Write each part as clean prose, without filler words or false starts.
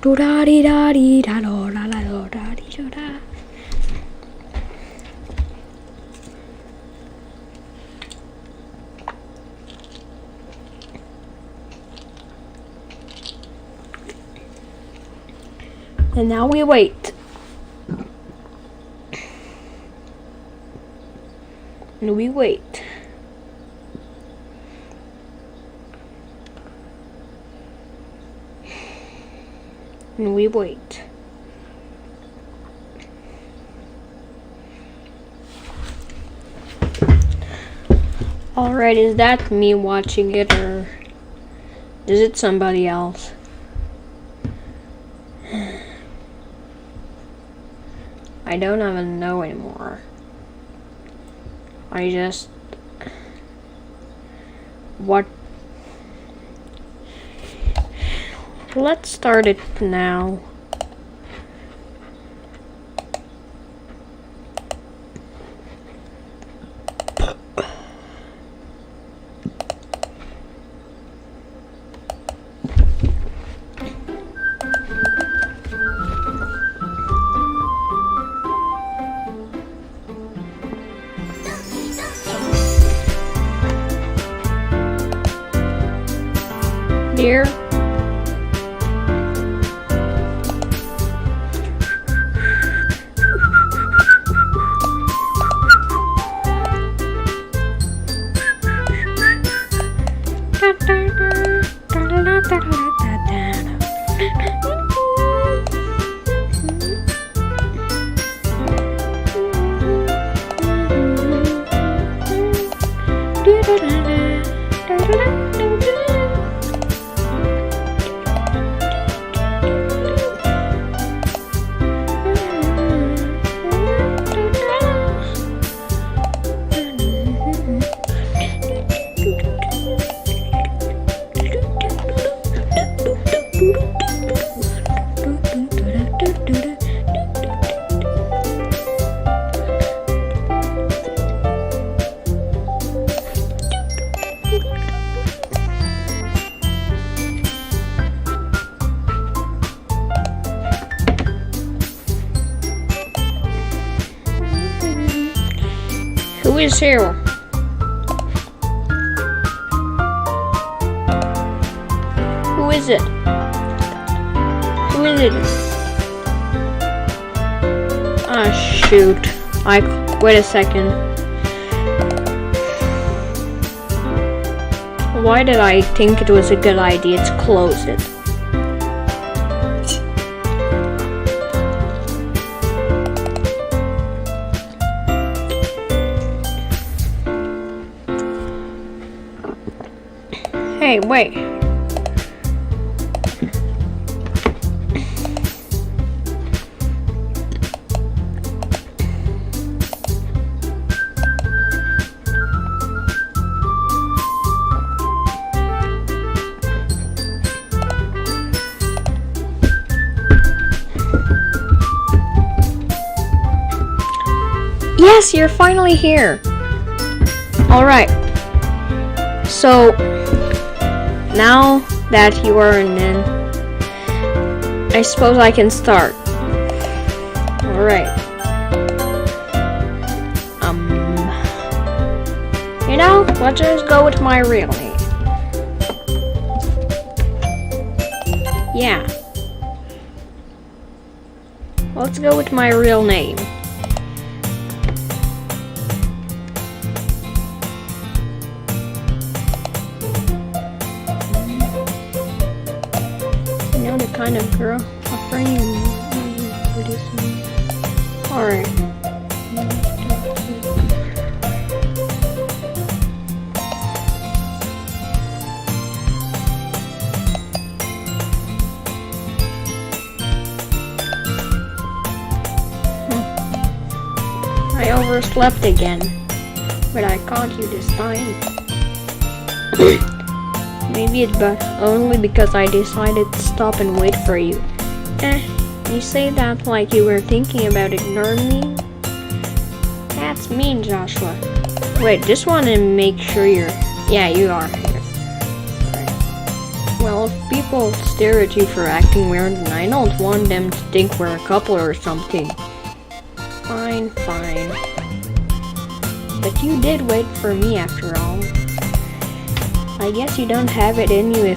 Do da dee da dee da do da da do da dee do da. And now we wait. And we wait. And we wait. Alright, is that me watching it or is it somebody else? I don't even know anymore. I just... What? Let's start it now. Dear. Who is here? Who is it? Who is it? Ah, shoot. Wait a second. Why did I think it was a good idea to close it? Hey, wait. Yes, you're finally here. Alright. So, now that you are in, I suppose I can start. Alright. You know, let's just go with my real name. Yeah. Let's go with my real name. Kind of girl offering alright. I overslept again, but I caught you this time. Maybe it's only because I decided to stop and wait for you. You say that like you were thinking about ignoring me? That's mean, Joshua. Wait, just want to make sure you're... Yeah, you are here. Right. Well, if people stare at you for acting weird, then I don't want them to think we're a couple or something. Fine, fine. But you did wait for me after all. I guess you don't have it in you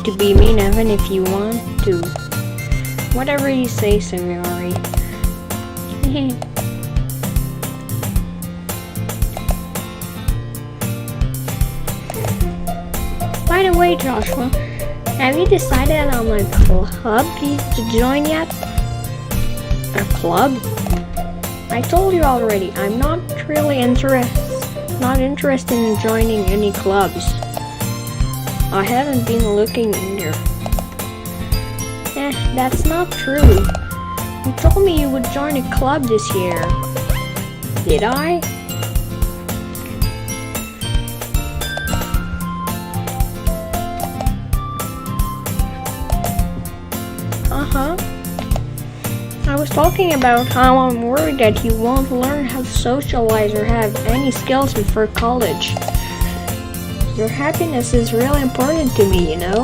to be mean even if you want to. Whatever you say, Sumiyori. By the way, Joshua, have you decided on a club to join yet? A club? I told you already, I'm not really interested in joining any clubs. I haven't been looking either. That's not true. You told me you would join a club this year. Did I? Uh-huh. I was talking about how I'm worried that you won't learn how to socialize or have any skills before college. Your happiness is really important to me, you know?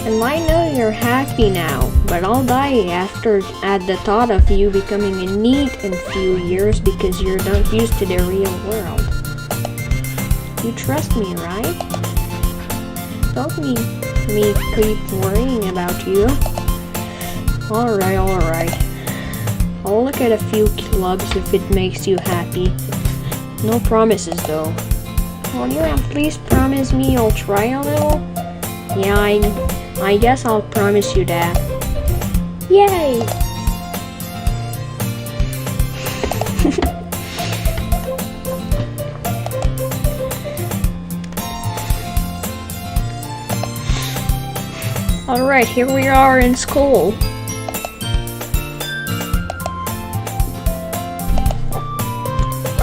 And I know you're happy now, but I'll die at the thought of you becoming a NEET in a few years because you're not used to the real world. You trust me, right? Don't need me keep worrying about you. Alright. I'll look at a few clubs if it makes you happy. No promises though. Will you at least promise me you'll try a little? Yeah, I guess I'll promise you that. Yay! Alright, here we are in school.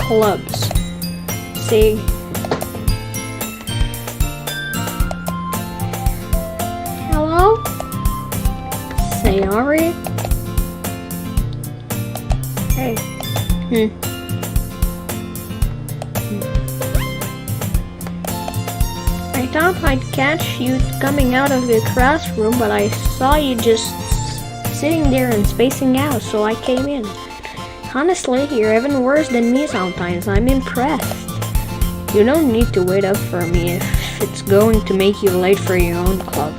Clubs. See? Hello? Sayori? Hey. I thought I'd catch you coming out of the classroom, but I saw you just sitting there and spacing out, so I came in. Honestly, you're even worse than me sometimes. I'm impressed. You don't need to wait up for me if it's going to make you late for your own club.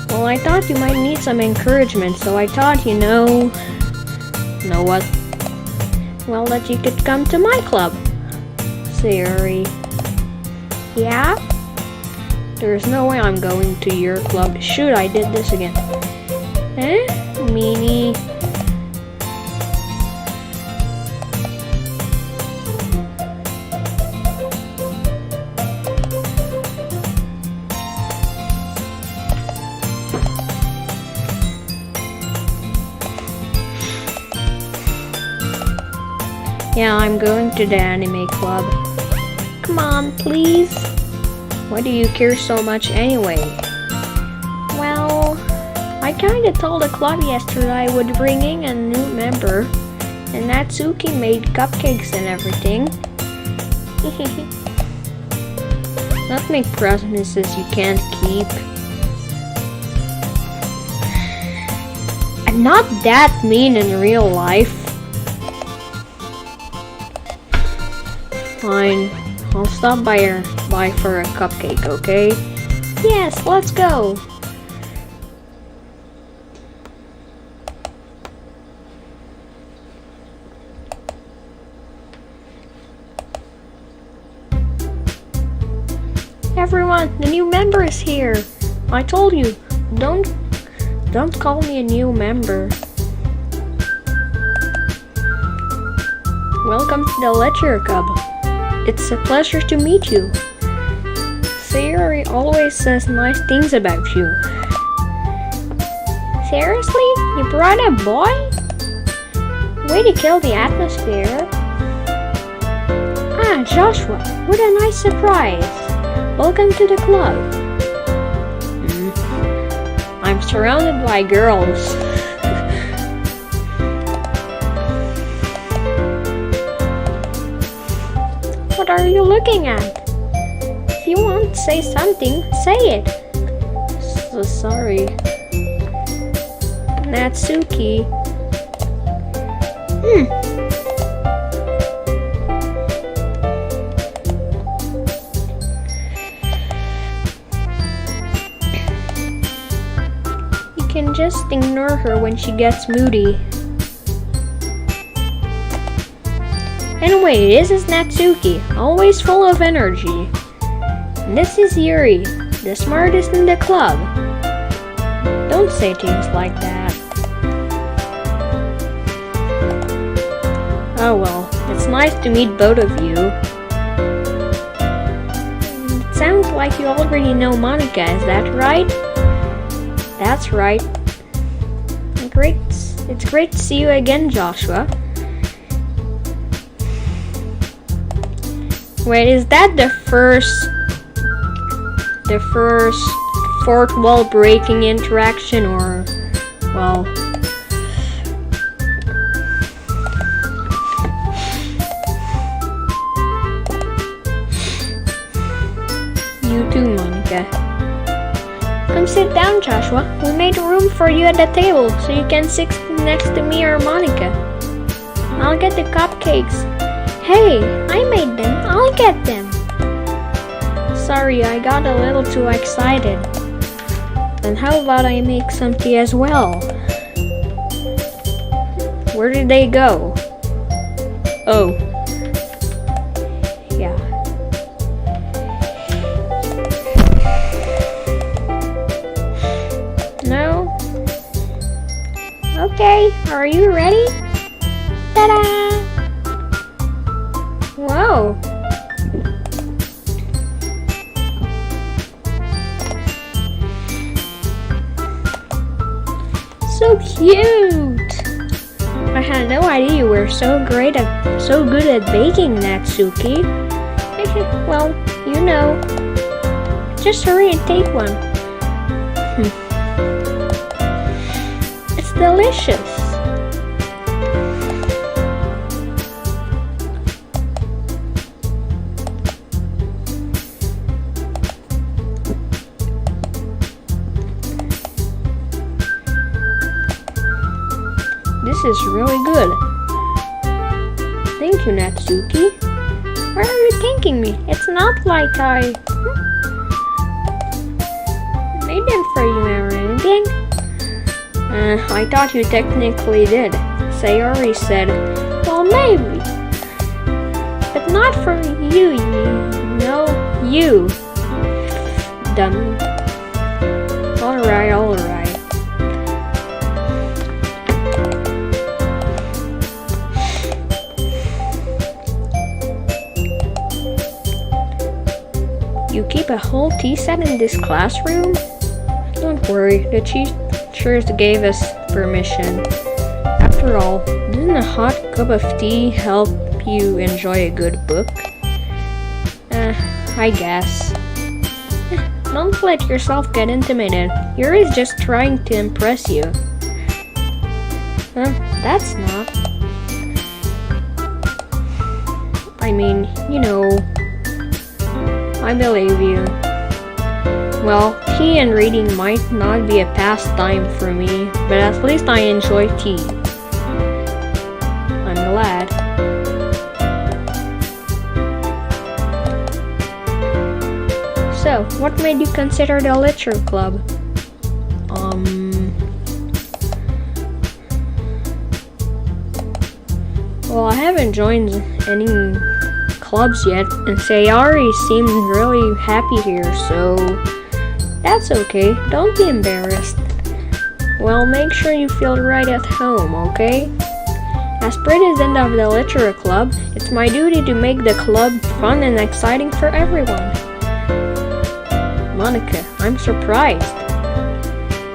Well, I thought you might need some encouragement, so I thought, know what? Well, that you could come to my club. Sayori. Yeah? There's no way I'm going to your club. Shoot, I did this again. Meanie. Yeah, I'm going to the anime club. Come on, please. Why do you care so much anyway? Well, I kinda told the club yesterday I would bring in a new member, and Natsuki made cupcakes and everything. Don't make promises you can't keep. I'm not that mean in real life. Fine, I'll stop by for a cupcake, okay? Yes, let's go! Everyone, the new member is here! I told you, don't call me a new member. Welcome to the Lecture Club. It's a pleasure to meet you. Sayori always says nice things about you. Seriously? You brought a boy? Way to kill the atmosphere. Ah, Joshua, what a nice surprise. Welcome to the club. I'm surrounded by girls. What are you looking at? if you want to say something, say it. So sorry. Natsuki. You can just ignore her when she gets moody. Anyway, this is Natsuki, always full of energy. And this is Yuri, the smartest in the club. Don't say things like that. Oh well, it's nice to meet both of you. It sounds like you already know Monica, is that right? That's right. It's great to see you again, Joshua. Wait, is that the first fourth wall breaking interaction, or, well, you too, Monica. Come sit down, Joshua. We made room for you at the table, so you can sit next to me or Monica. I'll get the cupcakes. Hey, I made them. I'll get them. Sorry, I got a little too excited. And how about I make some tea as well? Where did they go? Oh. Yeah. No? Okay, are you ready? Ta-da! Whoa! So cute! I had no idea you were so good at baking, Natsuki. Well, you know. Just hurry and take one. It's delicious. This is really good. Thank you, Natsuki. Why are you thanking me? It's not like I made them for you or anything. I thought you technically did. Sayori said, well, maybe. But not for you, you. Dummy. Alright. You keep a whole tea set in this classroom? Don't worry, the teachers gave us permission. After all, doesn't a hot cup of tea help you enjoy a good book? I guess. Don't let yourself get intimidated. Yuri's just trying to impress you. That's not. I mean, you know, I believe you. Well, tea and reading might not be a pastime for me, but at least I enjoy tea. I'm glad. So, what made you consider the literature club? Well, I haven't joined any clubs yet, and Sayori seemed really happy here, so that's okay. Don't be embarrassed. Well, make sure you feel right at home, okay? As president of the literature club, it's my duty to make the club fun and exciting for everyone. Monica, I'm surprised.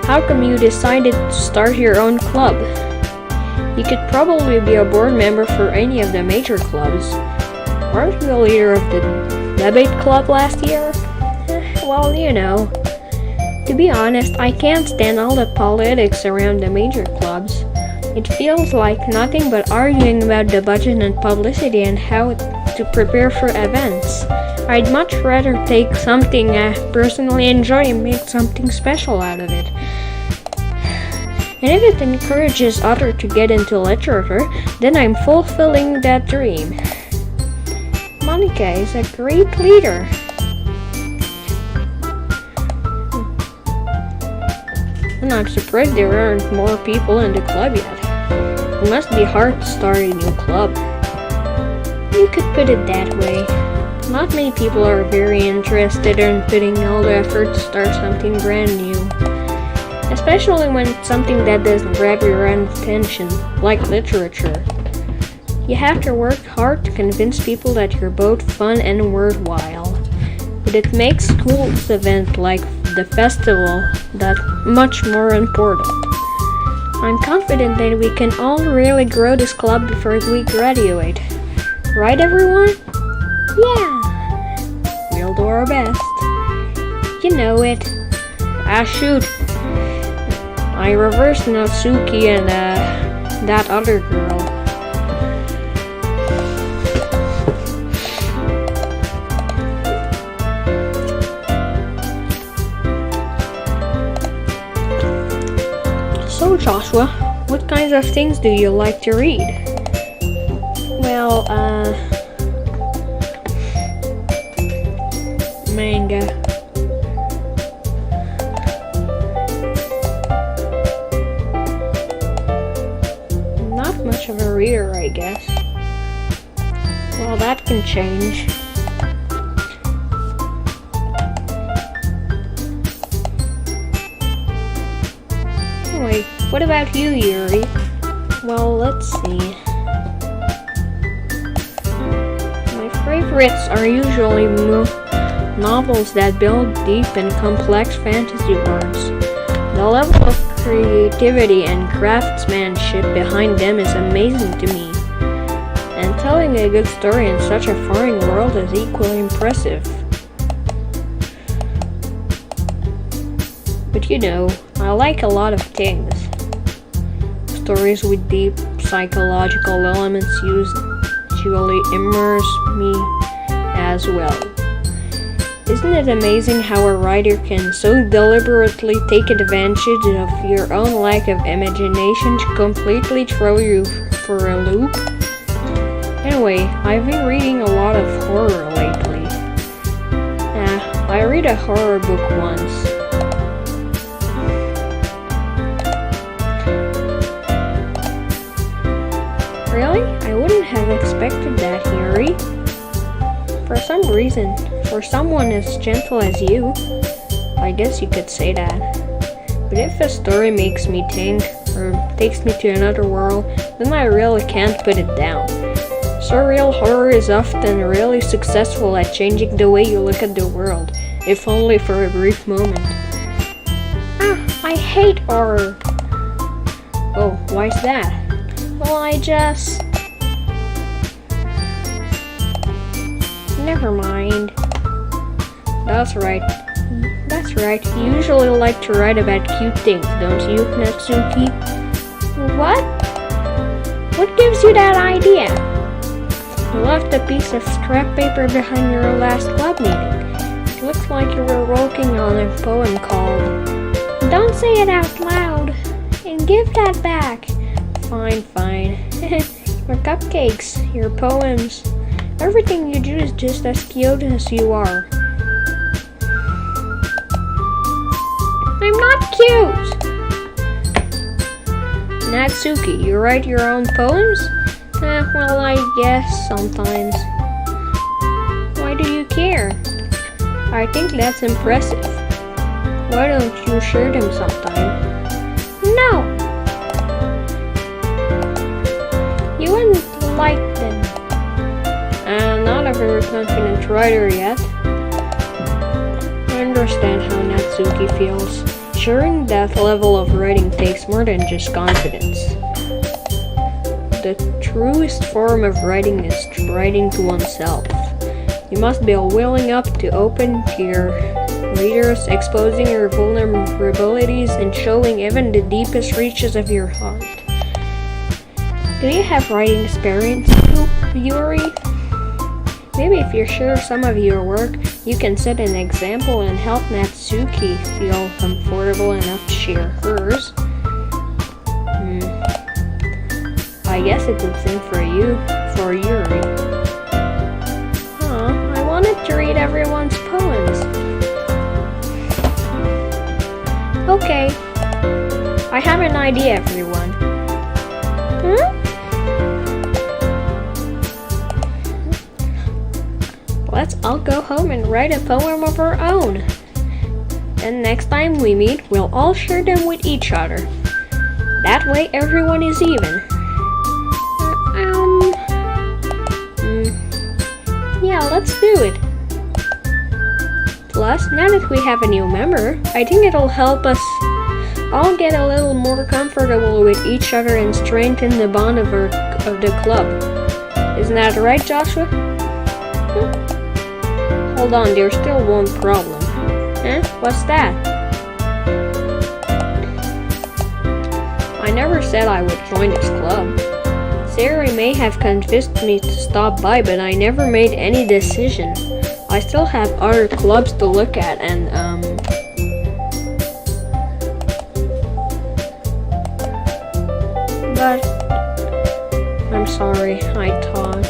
How come you decided to start your own club? You could probably be a board member for any of the major clubs. Weren't you the leader of the debate club last year? Well, you know. To be honest, I can't stand all the politics around the major clubs. It feels like nothing but arguing about the budget and publicity and how to to prepare for events. I'd much rather take something I personally enjoy and make something special out of it. And if it encourages others to get into literature, then I'm fulfilling that dream. Monica is a great leader. And I'm surprised there aren't more people in the club yet. It must be hard to start a new club. You could put it that way. Not many people are very interested in putting all the effort to start something brand new. Especially when it's something that doesn't grab your attention, like literature. You have to work hard to convince people that you're both fun and worthwhile. But it makes school's event like the festival that much more important. I'm confident that we can all really grow this club before we graduate. Right, everyone? Yeah! We'll do our best. You know it. Ah, shoot. I reversed Natsuki and that other girl. So Joshua, what kinds of things do you like to read? Well, manga. Not much of a reader, I guess. Well, that can change. Anyway, what about you, Yuri? Well, let's see. My favorites are usually novels that build deep and complex fantasy worlds. The level of creativity and craftsmanship behind them is amazing to me. And telling a good story in such a foreign world is equally impressive. But you know, I like a lot of things. Stories with deep psychological elements usually immerse me as well. Isn't it amazing how a writer can so deliberately take advantage of your own lack of imagination to completely throw you for a loop? Anyway, I've been reading a lot of horror lately. I read a horror book once. Really? I wouldn't have expected that, Yuri. For some reason, for someone as gentle as you, I guess you could say that. But if a story makes me think, or takes me to another world, then I really can't put it down. Surreal horror is often really successful at changing the way you look at the world, if only for a brief moment. I hate horror. Oh, why's that? Well, never mind. That's right. You usually like to write about cute things, don't you, Natsuki? What? What gives you that idea? You left a piece of scrap paper behind your last club meeting. It looks like you were working on a poem called... Don't say it out loud. And give that back. Fine. Your cupcakes, your poems, everything you do is just as cute as you are. I'm not cute! Natsuki, you write your own poems? Well, I guess sometimes. Why do you care? I think that's impressive. Why don't you share them sometime? No! You wouldn't like them. Not a very confident writer yet. I understand how Natsuki feels. Sharing that level of writing takes more than just confidence. The truest form of writing is writing to oneself. You must be willing up to open to your readers, exposing your vulnerabilities and showing even the deepest reaches of your heart. Do you have writing experience, Yuri? Maybe if you share some of your work, you can set an example and help Natsuki feel comfortable enough to share hers. I guess it's the same for you, for Yuri. I wanted to read everyone's poems. Okay, I have an idea, everyone. Let's all go home and write a poem of our own. And next time we meet, we'll all share them with each other. That way everyone is even. Yeah, let's do it. Plus, now that we have a new member, I think it'll help us all get a little more comfortable with each other and strengthen the bond of the club. Isn't that right, Joshua? Hold on, there's still one problem. What's that? I never said I would join this club. Sarah may have convinced me to stop by, but I never made any decision. I still have other clubs to look at and but I'm sorry, I thought.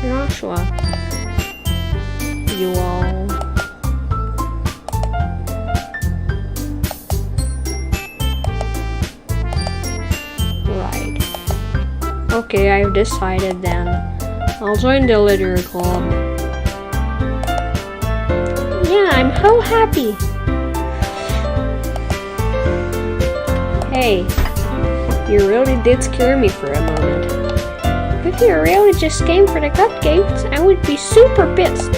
Joshua, you all. Right. Okay, I've decided then. I'll join the litter club. Yeah, I'm so happy. Hey, you really did scare me for a moment. If you really just came for the cupcakes, I would be super pissed.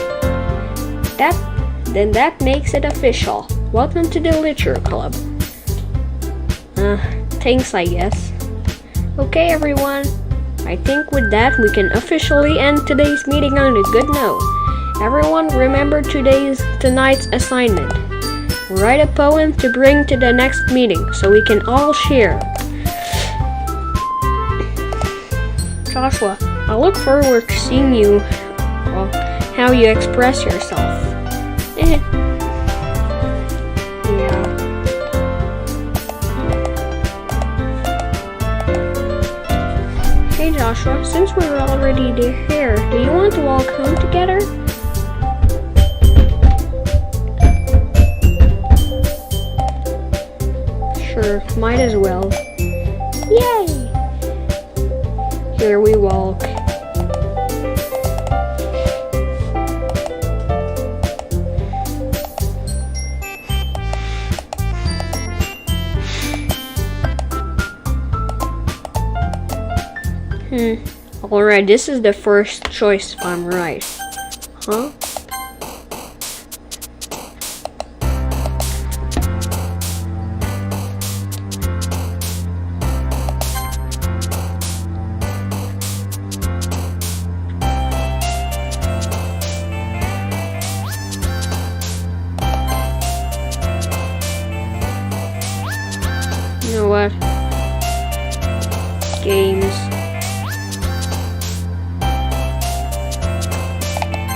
Then that makes it official. Welcome to the litter club. Thanks, I guess. Okay, everyone. I think with that we can officially end today's meeting on a good note. Everyone remember tonight's assignment. Write a poem to bring to the next meeting so we can all share. Joshua, I look forward to seeing you, how you express yourself. Yeah. Hey Joshua, since we're already here, do you want to walk home together? Sure, might as well. Yay! Here we walk. Alright, this is the first choice if I'm right. Huh? You know what? Games.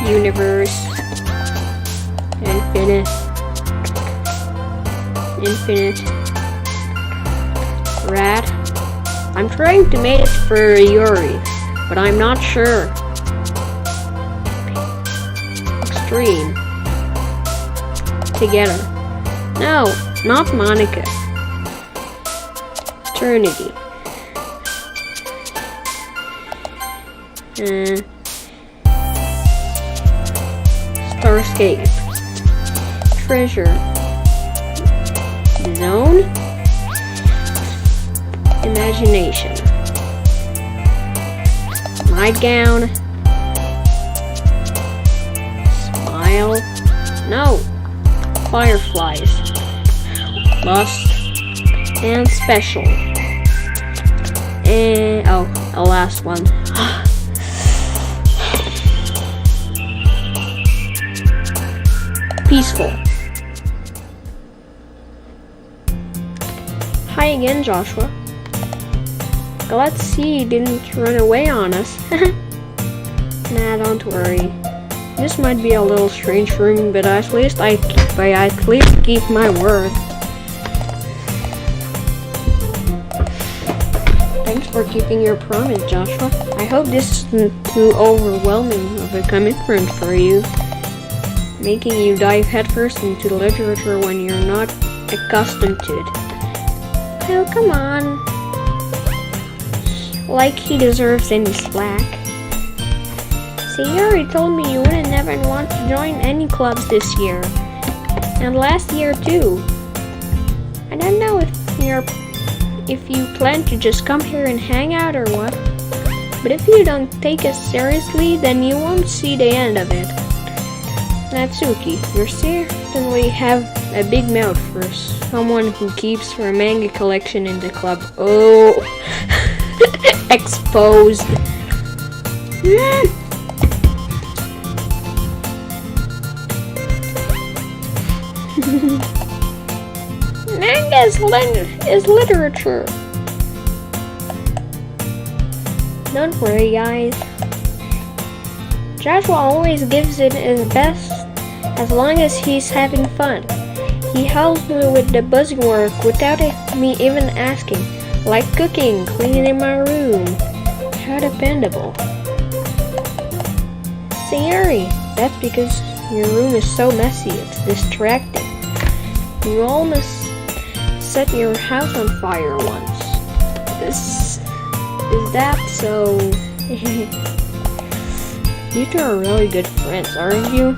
Universe. Infinite. Rat. I'm trying to make it for Yuri, but I'm not sure. Extreme. Together. No, not Monica. Eternity. Starscape. Treasure. Zone. Imagination. Nightgown. Smile. No. Fireflies. Lust. And special. And a last one. Peaceful. Hi again, Joshua. Let's see, you didn't run away on us. Nah, don't worry. This might be a little strange for me, but at least I keep my word. Thanks for keeping your promise, Joshua. I hope this isn't too overwhelming of a commitment for you, making you dive headfirst into literature when you're not accustomed to it. Oh, come on. Like he deserves any slack. See, you already told me you wouldn't ever want to join any clubs this year. And last year too. I don't know if you plan to just come here and hang out or what. But if you don't take us seriously, then you won't see the end of it. Natsuki, you certainly have a big mouth for someone who keeps her manga collection in the club. Oh, exposed. Manga is literature. Don't worry, guys. Joshua always gives it his best as long as he's having fun. He helps me with the busywork without me even asking, like cooking, cleaning my room. How dependable. Sayuri, that's because your room is so messy, it's distracting. You almost set your house on fire once. Is that so? You two are really good friends, aren't you?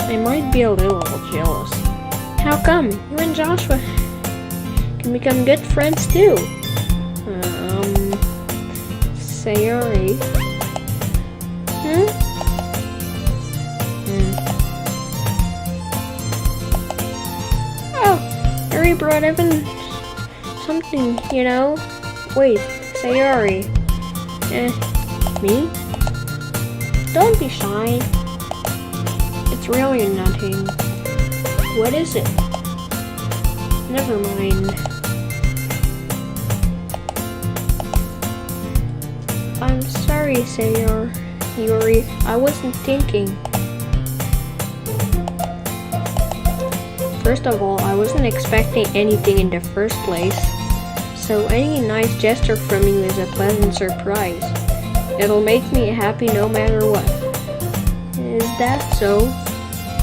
I might be a little jealous. How come? You and Joshua can become good friends too. Sayuri. Oh, Yuri brought even something, you know? Wait, Sayuri. Me? Don't be shy. It's really nothing. What is it? Never mind. I'm sorry, Sayuri. I wasn't thinking. First of all, I wasn't expecting anything in the first place. So any nice gesture from you is a pleasant surprise. It'll make me happy no matter what. Is that so?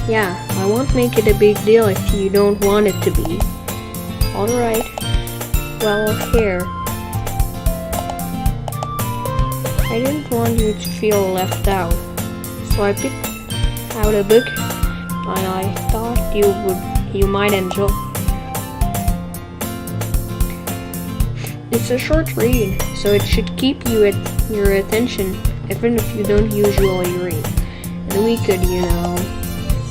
Yeah, I won't make it a big deal if you don't want it to be. Alright. Well, here. I didn't want you to feel left out. So I picked out a book and I thought you might enjoy. It's a short read, so it should keep your attention even if you don't usually read. And we could, you know,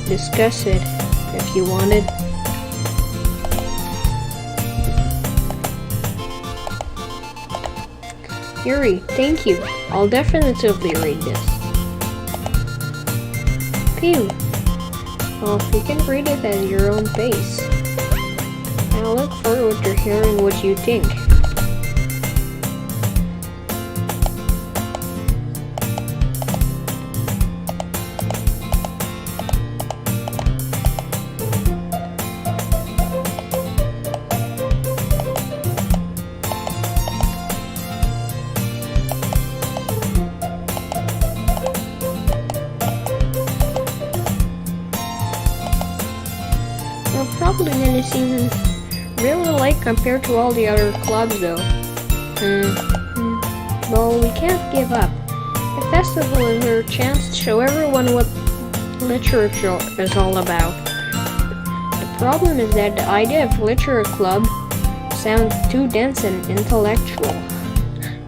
discuss it if you wanted. Yuri, thank you. I'll definitely read this. Phew. Well, you can read it at your own pace. And I'll look forward to hearing what you think. Probably gonna seem really light compared to all the other clubs though. Well, we can't give up. The festival is our chance to show everyone what literature is all about. The problem is that the idea of literature club sounds too dense and intellectual.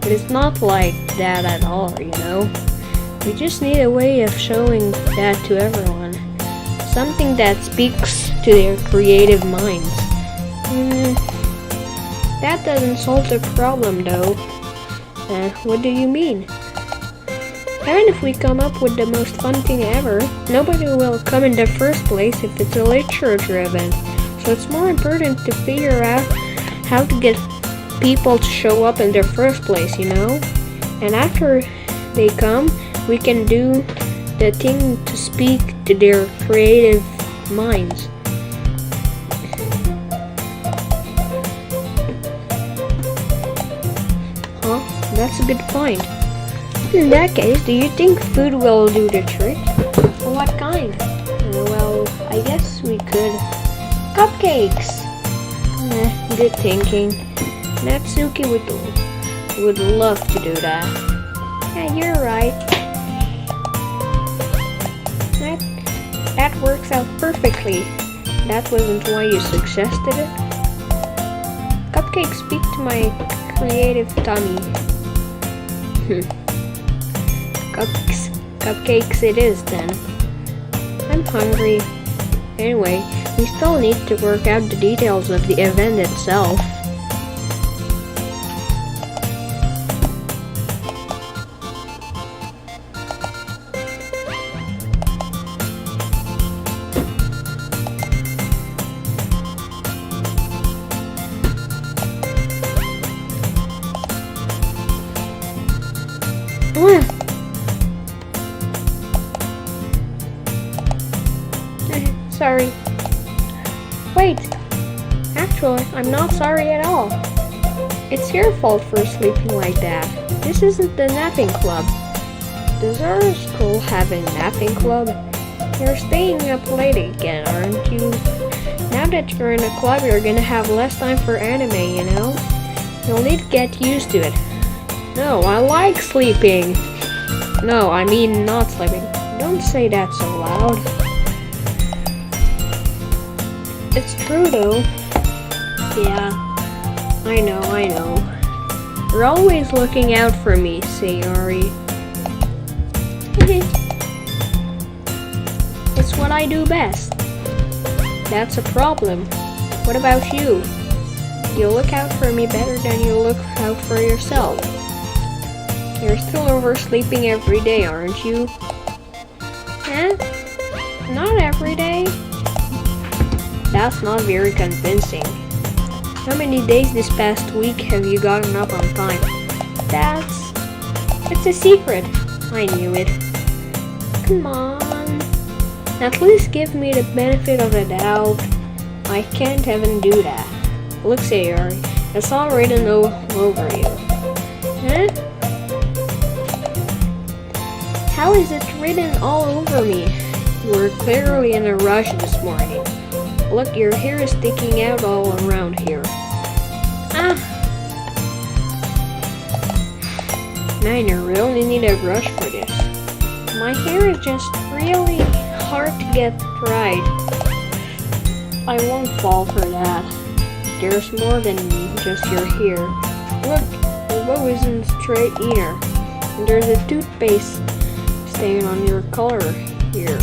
But it's not like that at all, you know? We just need a way of showing that to everyone. Something that speaks to their creative minds. That doesn't solve the problem though. What do you mean? Even if we come up with the most fun thing ever, nobody will come in the first place if it's a literature event. So it's more important to figure out how to get people to show up in the first place, you know? And after they come, we can do the thing to speak to their creative minds. Huh? That's a good point. In that case, do you think food will do the trick? What kind? Well, I guess we could. Cupcakes! Good thinking. Natsuki would love to do that. Yeah, you're right. That works out perfectly. That wasn't why you suggested it. Cupcakes speak to my creative tummy. Cupcakes it is then. I'm hungry. Anyway, we still need to work out the details of the event itself. Sorry. Wait. Actually, I'm not sorry at all. It's your fault for sleeping like that. This isn't the napping club. Does our school have a napping club? You're staying up late again, aren't you? Now that you're in a club, you're gonna have less time for anime, you know? You'll need to get used to it. No, I like sleeping. No, I mean not sleeping. Don't say that so loud. It's true though. Yeah, I know. You're always looking out for me, Sayori. It's what I do best. That's a problem. What about you? You look out for me better than you look out for yourself. You're still oversleeping every day, aren't you? Eh? Not every day. That's not very convincing. How many days this past week have you gotten up on time? It's a secret. I knew it. Come on. At least give me the benefit of the doubt. I can't even do that. Look, Sayori, it's all written all over you. Huh? How is it written all over me? You were clearly in a rush this morning. Look, your hair is sticking out all around here. Man, you really need a brush for this. My hair is just really hard to get right. I won't fall for that. There's more than just your hair. Look, your bow isn't straight either. And there's a toothpaste stain on your collar here.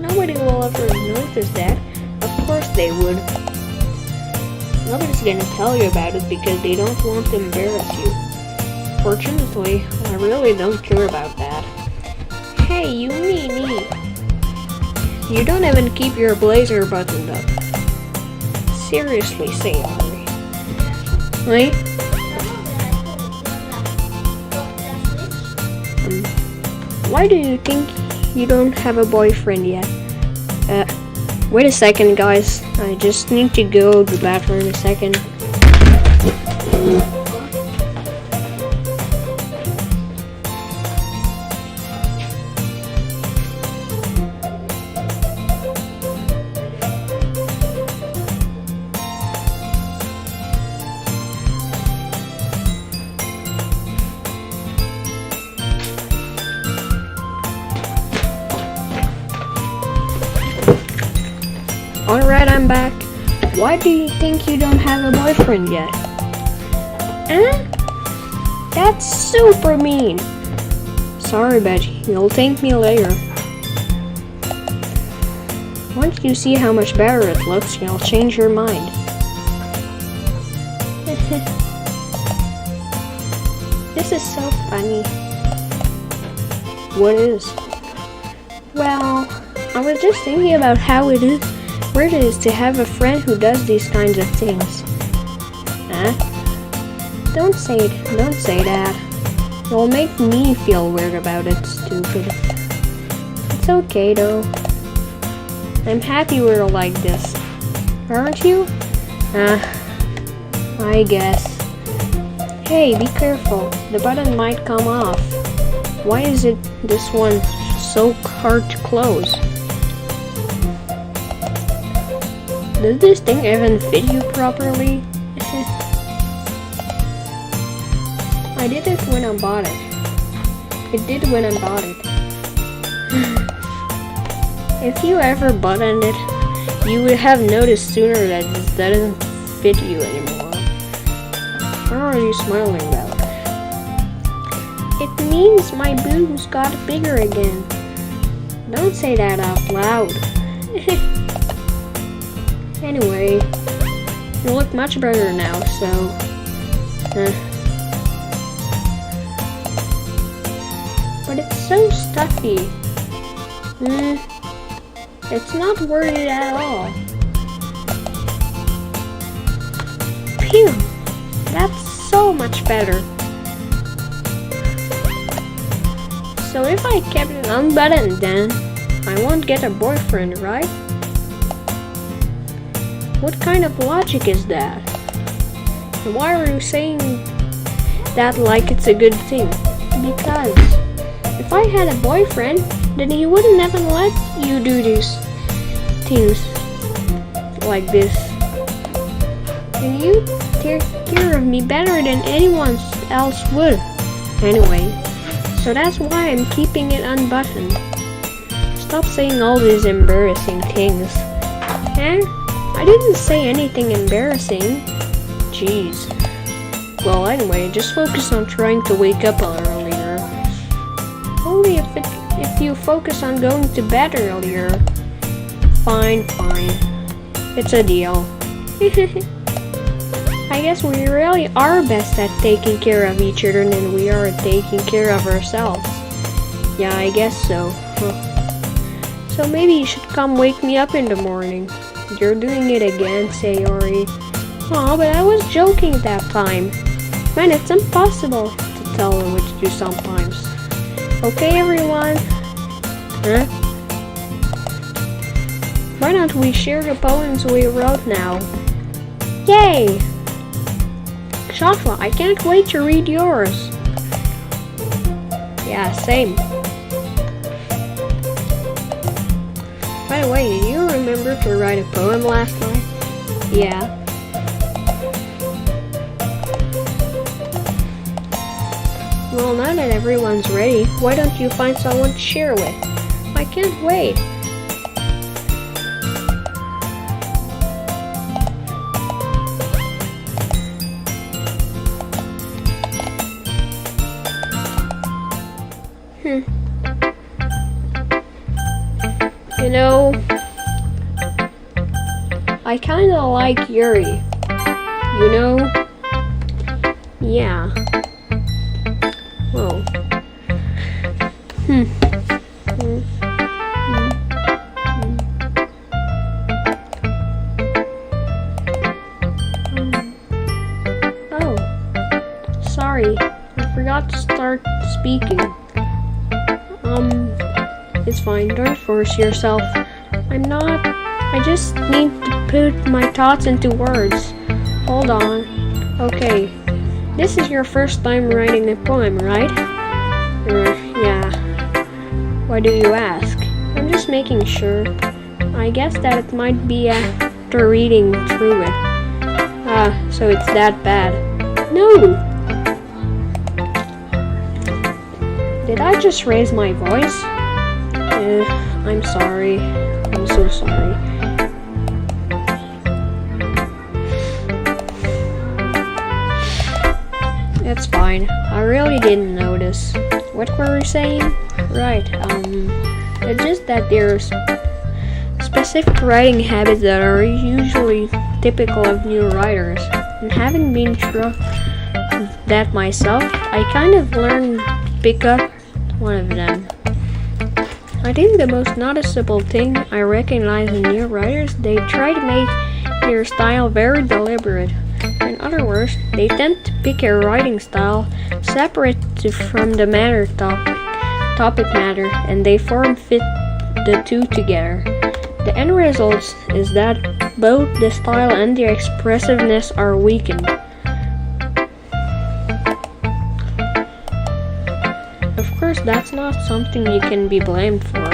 Nobody will ever notice that. Of course they would. Nobody's gonna tell you about it because they don't want to embarrass you. Fortunately, I really don't care about that. Hey, you meanie. You don't even keep your blazer buttoned up. Seriously, Sayori. Wait. Why do you think you don't have a boyfriend yet? Wait a second, guys. I just need to go to the bathroom a second. Alright, I'm back. Why do you think you don't have a boyfriend yet? That's super mean. Sorry, Betty. You'll thank me later. Once you see how much better it looks, you'll change your mind. This is so funny. What is? Well, I was just thinking about how weird it is to have a friend who does these kinds of things. Don't say that. You'll make me feel weird about it, stupid. It's okay though. I'm happy we're like this. Aren't you? I guess. Hey, be careful. The button might come off. Why is this one so hard to close? Does this thing even fit you properly? I did it when I bought it. It did when I bought it. If you ever buttoned it, you would have noticed sooner that this doesn't fit you anymore. What are you smiling about? It means my boobs got bigger again. Don't say that out loud. Anyway, you look much better now, so... But it's so stuffy. It's not worth it at all. Phew! That's so much better. So if I kept it unbuttoned then, I won't get a boyfriend, right? What kind of logic is that? Why are you saying that like it's a good thing? Because if I had a boyfriend, then he wouldn't even let you do these things like this. And you take care of me better than anyone else would. Anyway, so that's why I'm keeping it unbuttoned. Stop saying all these embarrassing things. And I didn't say anything embarrassing. Jeez. Well, anyway, just focus on trying to wake up earlier. Only if you focus on going to bed earlier. Fine. It's a deal. I guess we really are best at taking care of each other than we are at taking care of ourselves. Yeah, I guess so. So maybe you should come wake me up in the morning. You're doing it again, Sayori. Aw, but I was joking at that time. Man, it's impossible to tell her what to do sometimes. Okay, everyone? Huh? Why don't we share the poems we wrote now? Yay! Joshua, I can't wait to read yours. Yeah, same. By the way, did you remember to write a poem last night? Yeah. Well, now that everyone's ready, why don't you find someone to share with? I can't wait. You know, I kinda like Yuri. You know? Yeah. Whoa. Oh. Sorry. I forgot to start speaking. It's fine, don't force yourself. I just need to put my thoughts into words. Hold on. Okay. This is your first time writing a poem, right? Yeah. Why do you ask? I'm just making sure. I guess that it might be after reading through it. So it's that bad. No! Did I just raise my voice? I'm sorry. I'm so sorry. It's fine. I really didn't notice. What were you saying? Right, it's just that there's specific writing habits that are usually typical of new writers. And having been through that myself, I kind of learned to pick up one of them. I think the most noticeable thing I recognize in new writers, they try to make their style very deliberate. In other words, they tend to pick a writing style separate from the topic matter, and they fit the two together. The end result is that both the style and the expressiveness are weakened. Of course, that's not something you can be blamed for.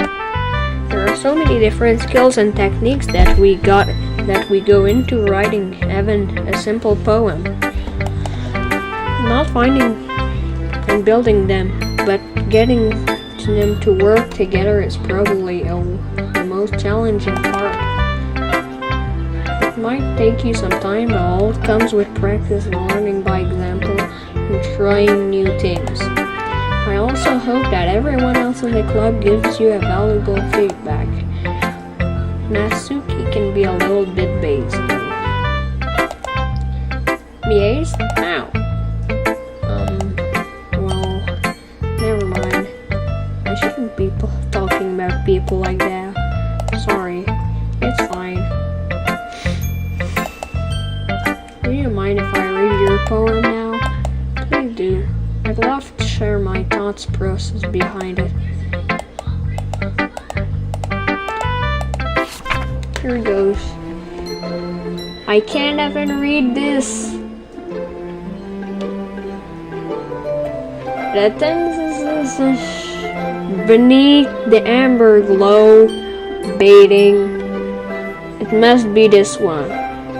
There are so many different skills and techniques that we go into writing even a simple poem. Not finding and building them, but getting them to work together is probably the most challenging part. It might take you some time, but all it comes with practice and learning by example and trying new things. I also hope that everyone else in the club gives you a valuable feedback. Natsuki can be a little bit based though. Based? Ow. Well, never mind. I shouldn't be talking about people like that. Sorry. It's fine. Do you mind if I read your poem now? Please do. I'd love to share my thoughts process behind it. Here goes. I can't even read this. The things beneath the amber glow, baiting. It must be this one.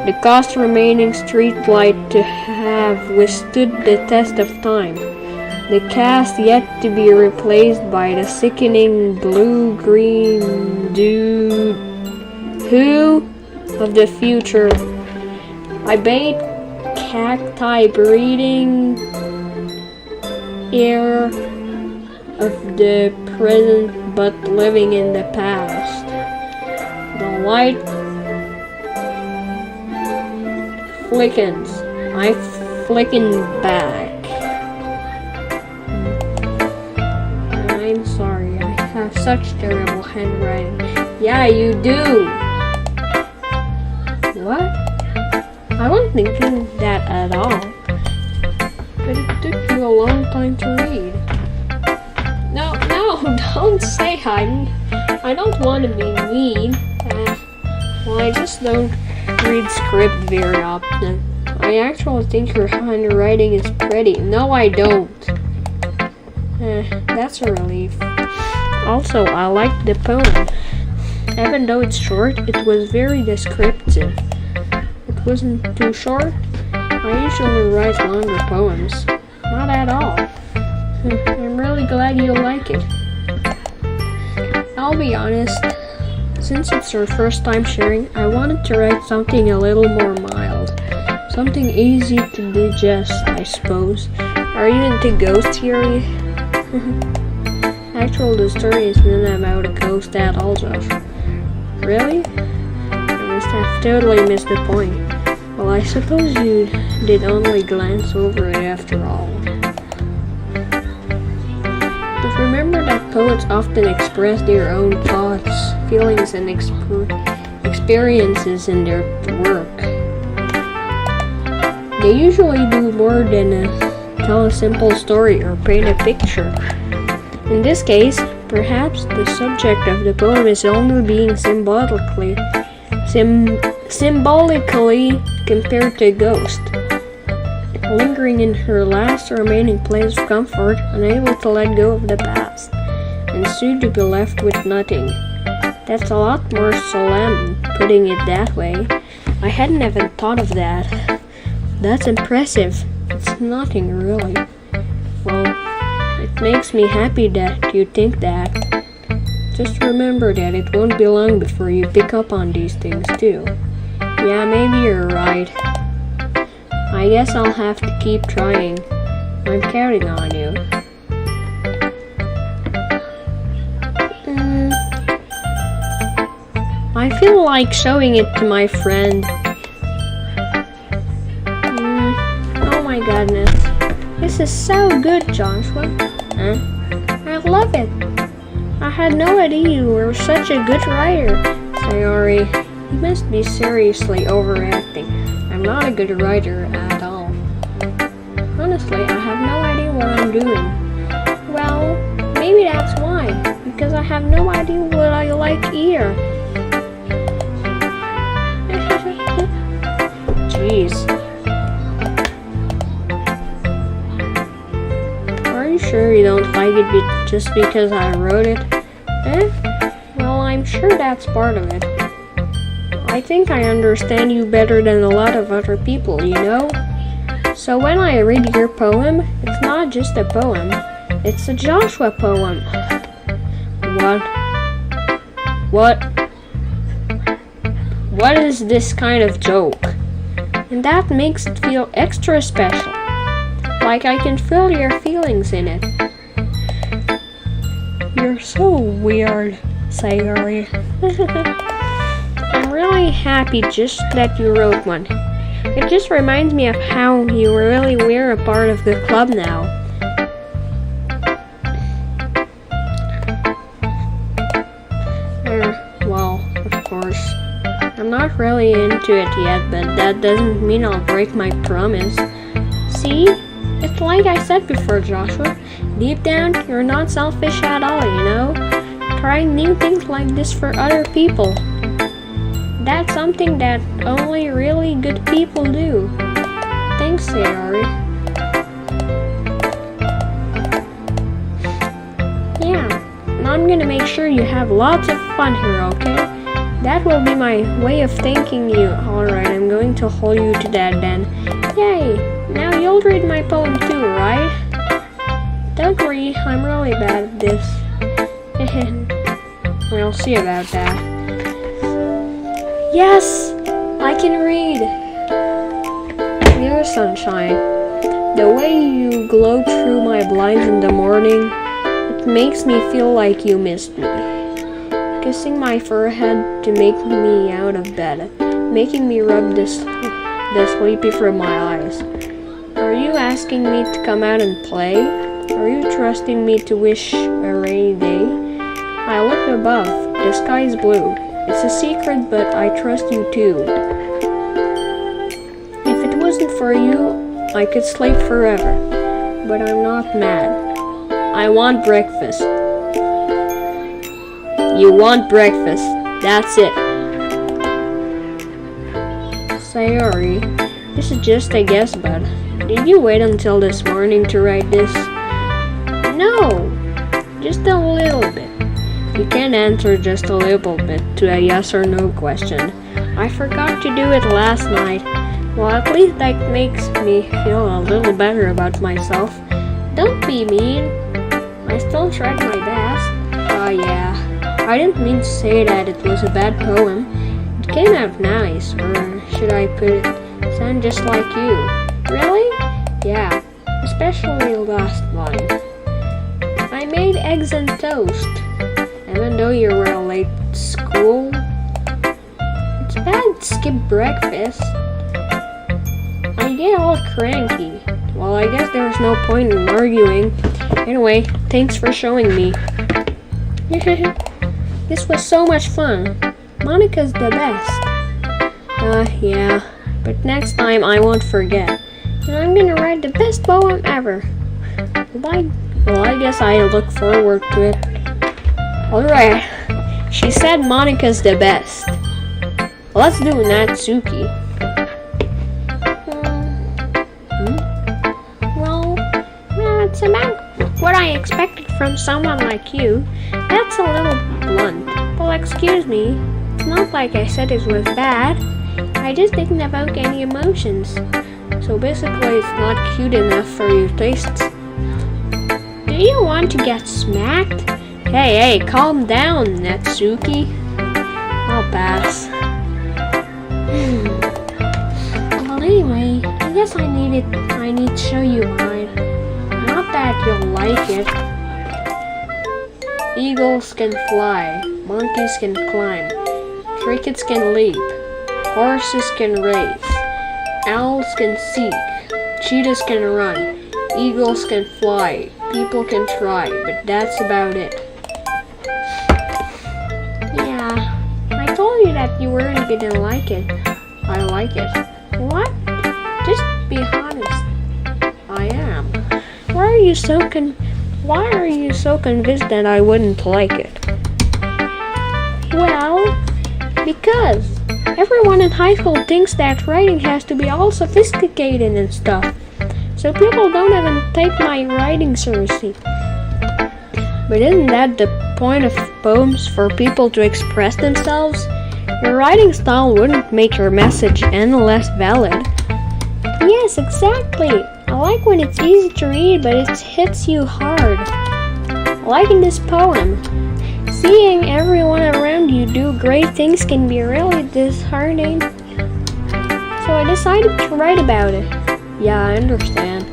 The cost remaining streetlight to have withstood the test of time. The cast yet to be replaced by the sickening blue-green dude who of the future. I bait cacti breeding air of the present but living in the past. The light flickens. I flicken back. I'm sorry, I have such terrible handwriting. Yeah, you do. What? I wasn't thinking that at all. But it took you a long time to read. No, don't say I don't want to be mean. Well, I just don't read script very often. I actually think your handwriting is pretty. No, I don't. That's a relief. Also, I liked the poem. Even though it's short, it was very descriptive. It wasn't too short. I usually write longer poems. Not at all. I'm really glad you like it. I'll be honest, since it's our first time sharing, I wanted to write something a little more mild. Something easy to digest, I suppose. Are you into ghost theory? Actually, the story is not about a ghost at all, Josh. Really? I must have totally missed the point. Well, I suppose you did only glance over it after all. But remember that poets often express their own thoughts, feelings, and experiences in their work. They usually do more than tell a simple story or paint a picture. In this case, perhaps the subject of the poem is only being symbolically compared to a ghost, lingering in her last remaining place of comfort, unable to let go of the past, and soon to be left with nothing. That's a lot more solemn, putting it that way. I hadn't even thought of that. That's impressive. It's nothing, really. Well, it makes me happy that you think that. Just remember that it won't be long before you pick up on these things, too. Yeah, maybe you're right. I guess I'll have to keep trying. I'm counting on you. I feel like showing it to my friend. Oh my goodness. This is so good, Joshua. I love it. I had no idea you were such a good writer. Sayori, you must be seriously overacting. I'm not a good writer at all. Honestly, I have no idea what I'm doing. Why? Because I have no idea what I like either. Jeez. Are you sure you don't like it just because I wrote it? Well, I'm sure that's part of it. I think I understand you better than a lot of other people, you know? So when I read your poem, it's not just a poem. It's a Joshua poem. What is this kind of joke? And that makes it feel extra special. Like I can feel your feelings in it. You're so weird, Sayori. I'm really happy just that you wrote one. It just reminds me of how you really were a part of the club now. Well, of course. I'm not really into it yet, but that doesn't mean I'll break my promise. See? It's like I said before, Joshua. Deep down, you're not selfish at all, you know? Trying new things like this for other people. That's something that only really good people do. Thanks, Sayori. Yeah, and I'm gonna make sure you have lots of fun here, okay? That will be my way of thanking you. Alright, I'm going to hold you to that then. Yay! Now you'll read my poem too, right? Don't worry, I'm really bad at this. We'll see about that. Yes! I can read! Dear sunshine, the way you glow through my blinds in the morning, it makes me feel like you missed me. Kissing my forehead to make me out of bed, making me rub the sleepy from my eyes. Are you asking me to come out and play? Are you trusting me to wish a rainy day? I look above, the sky is blue. It's a secret, but I trust you too. If it wasn't for you, I could sleep forever. But I'm not mad. I want breakfast. You want breakfast. That's it. Sayori, this is just a guess, bud. Did you wait until this morning to write this? No, just a little bit. You can't answer just a little bit to a yes or no question. I forgot to do it last night. Well, at least that makes me feel a little better about myself. Don't be mean. I still tried my best. Oh yeah, I didn't mean to say that it was a bad poem. It came out nice, or should I put it, sound just like you. Really? Yeah, especially the last line. I made eggs and toast. Even though you were late to school, it's bad to skip breakfast. I get all cranky. Well, I guess there's no point in arguing. Anyway, thanks for showing me. This was so much fun. Monica's the best. Yeah, but next time I won't forget. And I'm gonna write the best poem ever. Well, I guess I look forward to it. Alright, she said Monica's the best. Let's do Natsuki. Well, it's about what I expected from someone like you. That's a little blunt. Well, excuse me. It's not like I said it was bad. I just didn't evoke any emotions. So basically, it's not cute enough for your tastes. Do you want to get smacked? Hey, calm down, Natsuki. I'll pass. Well, anyway, I guess I need to show you mine. Not that you'll like it. Eagles can fly, monkeys can climb, crickets can leap, horses can race, owls can seek, cheetahs can run, eagles can fly, people can try, but that's about it. I told you that you weren't gonna like it. I like it. What? Just be honest. I am. Why are you so why are you so convinced that I wouldn't like it? Well, because everyone in high school thinks that writing has to be all sophisticated and stuff. So people don't even take my writing seriously. But isn't that the point of poems, for people to express themselves? Your writing style wouldn't make your message any less valid. Yes, exactly. I like when it's easy to read, but it hits you hard. Like in this poem, seeing everyone around you do great things can be really disheartening. So I decided to write about it. Yeah, I understand.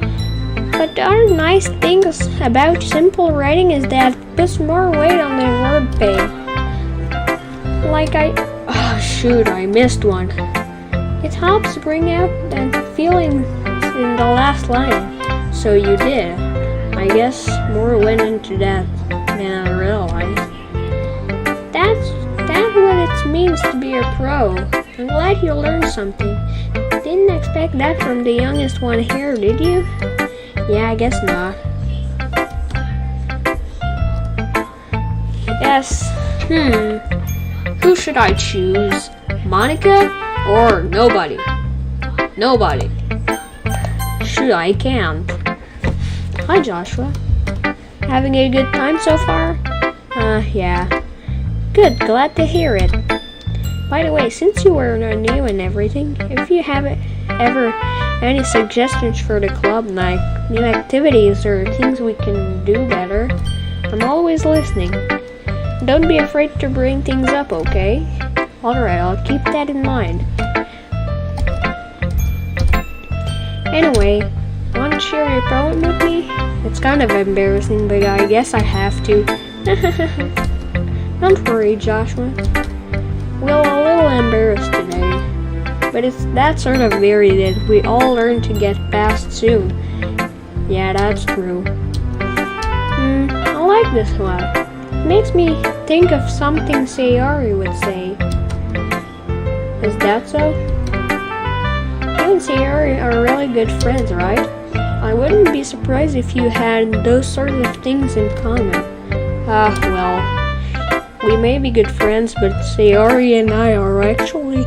But the other nice things about simple writing is that it puts more weight on the wordplay. Like oh shoot, I missed one. It helps bring out the feelings in the last line. So you did. I guess more went into that than I realized. That's what it means to be a pro. I'm glad you learned something. Didn't expect that from the youngest one here, did you? Yeah, I guess not. Yes. Who should I choose? Monica or nobody? Nobody. Shoot, I can't. Hi, Joshua. Having a good time so far? Yeah. Good, glad to hear it. By the way, since you were new and everything, if you have ever any suggestions for the club, like new activities or things we can do better, I'm always listening. Don't be afraid to bring things up, okay? Alright, I'll keep that in mind. Anyway, want to share your poem with me? It's kind of embarrassing, but I guess I have to. Don't worry, Joshua. We're a little embarrassed today, but it's that sort of theory that we all learn to get past soon. Yeah, that's true. I like this one. It makes me think of something Sayori would say. Is that so? You and Sayori are really good friends, right? I wouldn't be surprised if you had those sort of things in common. Well, we may be good friends, but Sayori and I are actually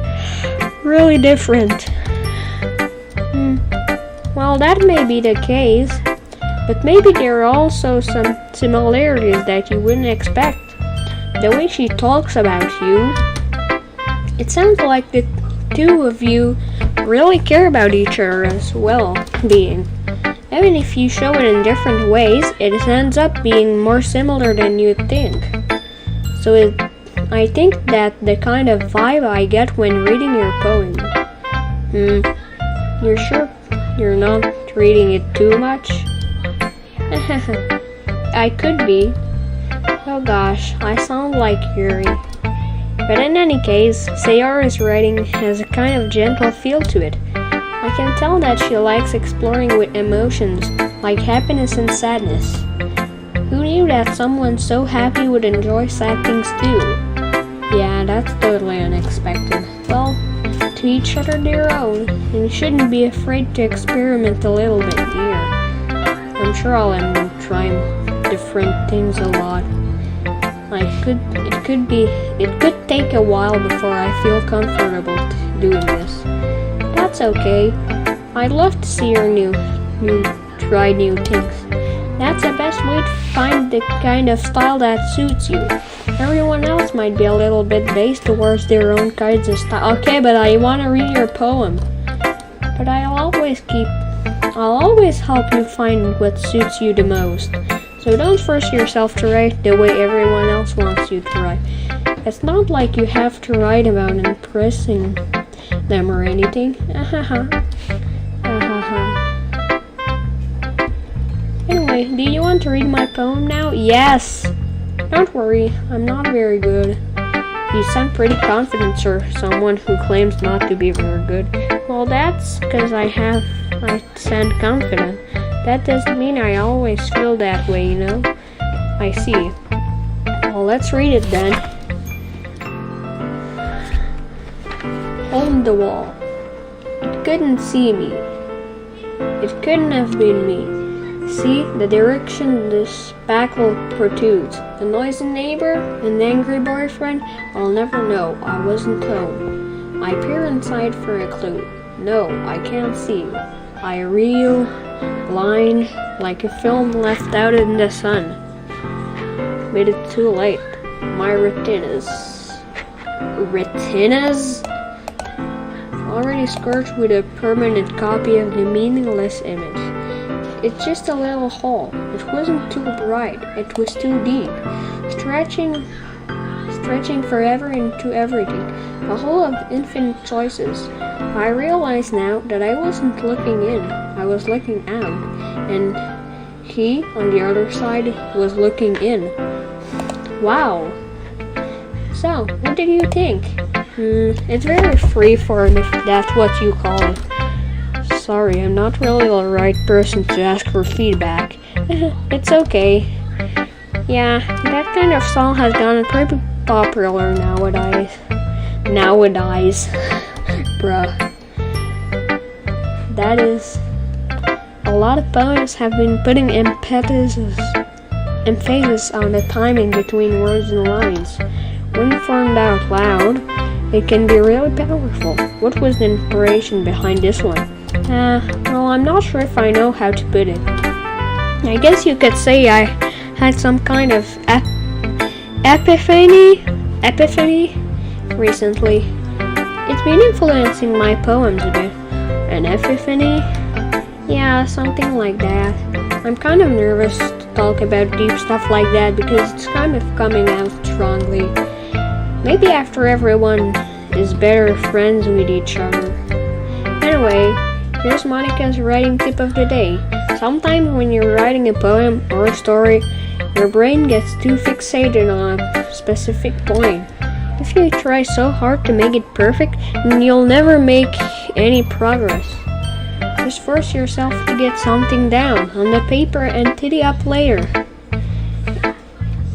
really different. Well, that may be the case, but maybe there are also some similarities that you wouldn't expect. The way she talks about you, it sounds like the two of you really care about each other as well-being. Even if you show it in different ways, it ends up being more similar than you'd think. So I think that the kind of vibe I get when reading your poem. You're sure you're not reading it too much? I could be. Oh gosh, I sound like Yuri. But in any case, Sayori's writing has a kind of gentle feel to it. I can tell that she likes exploring with emotions, like happiness and sadness. Who knew that someone so happy would enjoy sad things too? Yeah, that's totally unexpected. Well, to each other their own, and you shouldn't be afraid to experiment a little bit here. I'm sure I'll end up trying different things a lot. It could take a while before I feel comfortable doing this. That's okay. I'd love to see your try new things. That's the best way to find the kind of style that suits you. Everyone else might be a little bit based towards their own kinds of style. Okay, but I want to read your poem. But I'll always help you find what suits you the most. So don't force yourself to write the way everyone else wants you to write. It's not like you have to write about impressing them or anything. Anyway, do you want to read my poem now? Yes! Don't worry, I'm not very good. You sound pretty confident, sir. Someone who claims not to be very good. Well, that's because I sound confident. That doesn't mean I always feel that way, you know? I see. Well, let's read it then. On the wall. It couldn't see me. It couldn't have been me. See, the direction this spackle protrudes. The noisy neighbor, an angry boyfriend, I'll never know. I wasn't home. I peer inside for a clue. No, I can't see you. I reel, blind, like a film left out in the sun. But it's too late. My retinas already scorched with a permanent copy of the meaningless image. It's just a little hole. It wasn't too bright. It was too deep, stretching forever into everything. A hole of infinite choices. I realize now that I wasn't looking in. I was looking out, and he, on the other side, was looking in. Wow. So, what did you think? It's very freeform if that's what you call it. Sorry, I'm not really the right person to ask for feedback. It's okay. Yeah, that kind of song has gotten pretty popular nowadays. Bruh. That is, a lot of poets have been putting emphasis on the timing between words and lines. When formed out loud, it can be really powerful. What was the inspiration behind this one? Well, I'm not sure if I know how to put it. I guess you could say I had some kind of epiphany recently. It's been influencing my poems a bit. An epiphany? Yeah, something like that. I'm kind of nervous to talk about deep stuff like that because it's kind of coming out strongly. Maybe after everyone is better friends with each other. Anyway, here's Monica's writing tip of the day. Sometimes when you're writing a poem or a story, your brain gets too fixated on a specific point. If you try so hard to make it perfect, then you'll never make any progress. Just force yourself to get something down on the paper and tidy up later.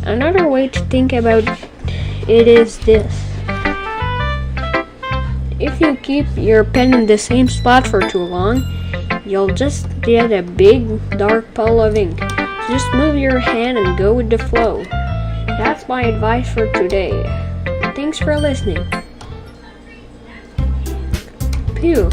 Another way to think about it is this. If you keep your pen in the same spot for too long, you'll just get a big dark pile of ink. Just move your hand and go with the flow. That's my advice for today. Thanks for listening. Pew.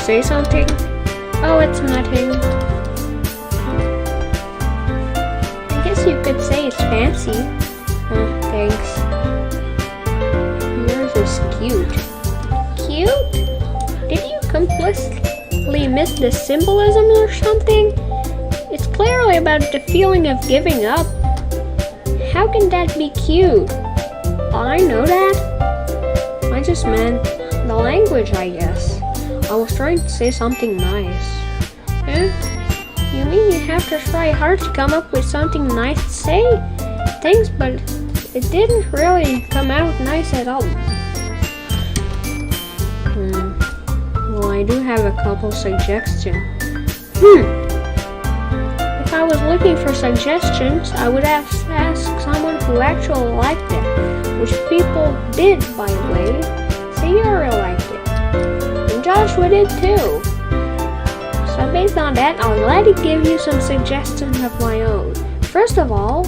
Say something? Oh, it's nothing. I guess you could say it's fancy. Thanks. Yours is cute. Cute? Did you completely miss the symbolism or something? It's clearly about the feeling of giving up. How can that be cute? I know that. I just meant the language, I guess. I was trying to say something nice. You mean you have to try hard to come up with something nice to say? Thanks, but it didn't really come out nice at all. Well, I do have a couple suggestions. If I was looking for suggestions, I would have asked someone who actually liked it, which people did, by the way. Sayori liked it. Joshua did too. So based on that, I'll let it give you some suggestions of my own. First of all,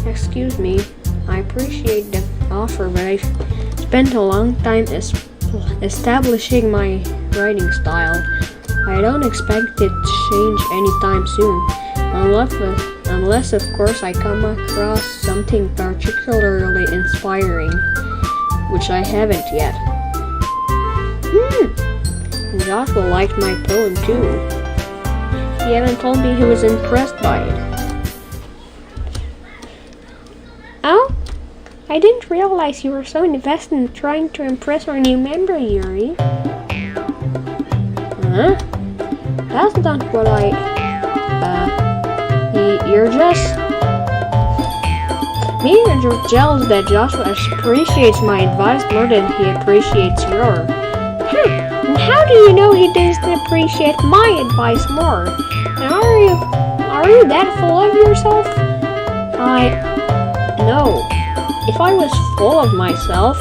excuse me, I appreciate the offer, but I've spent a long time establishing my writing style. I don't expect it to change anytime soon, unless of course I come across something particularly inspiring, which I haven't yet. Joshua liked my poem too. He even told me he was impressed by it. Oh? I didn't realize you were so invested in trying to impress our new member, Yuri. Huh? That's not what You're just... Maybe you're jealous that Joshua appreciates my advice more than he appreciates yours. And how do you know he doesn't appreciate my advice more? And are you that full of yourself? No. If I was full of myself,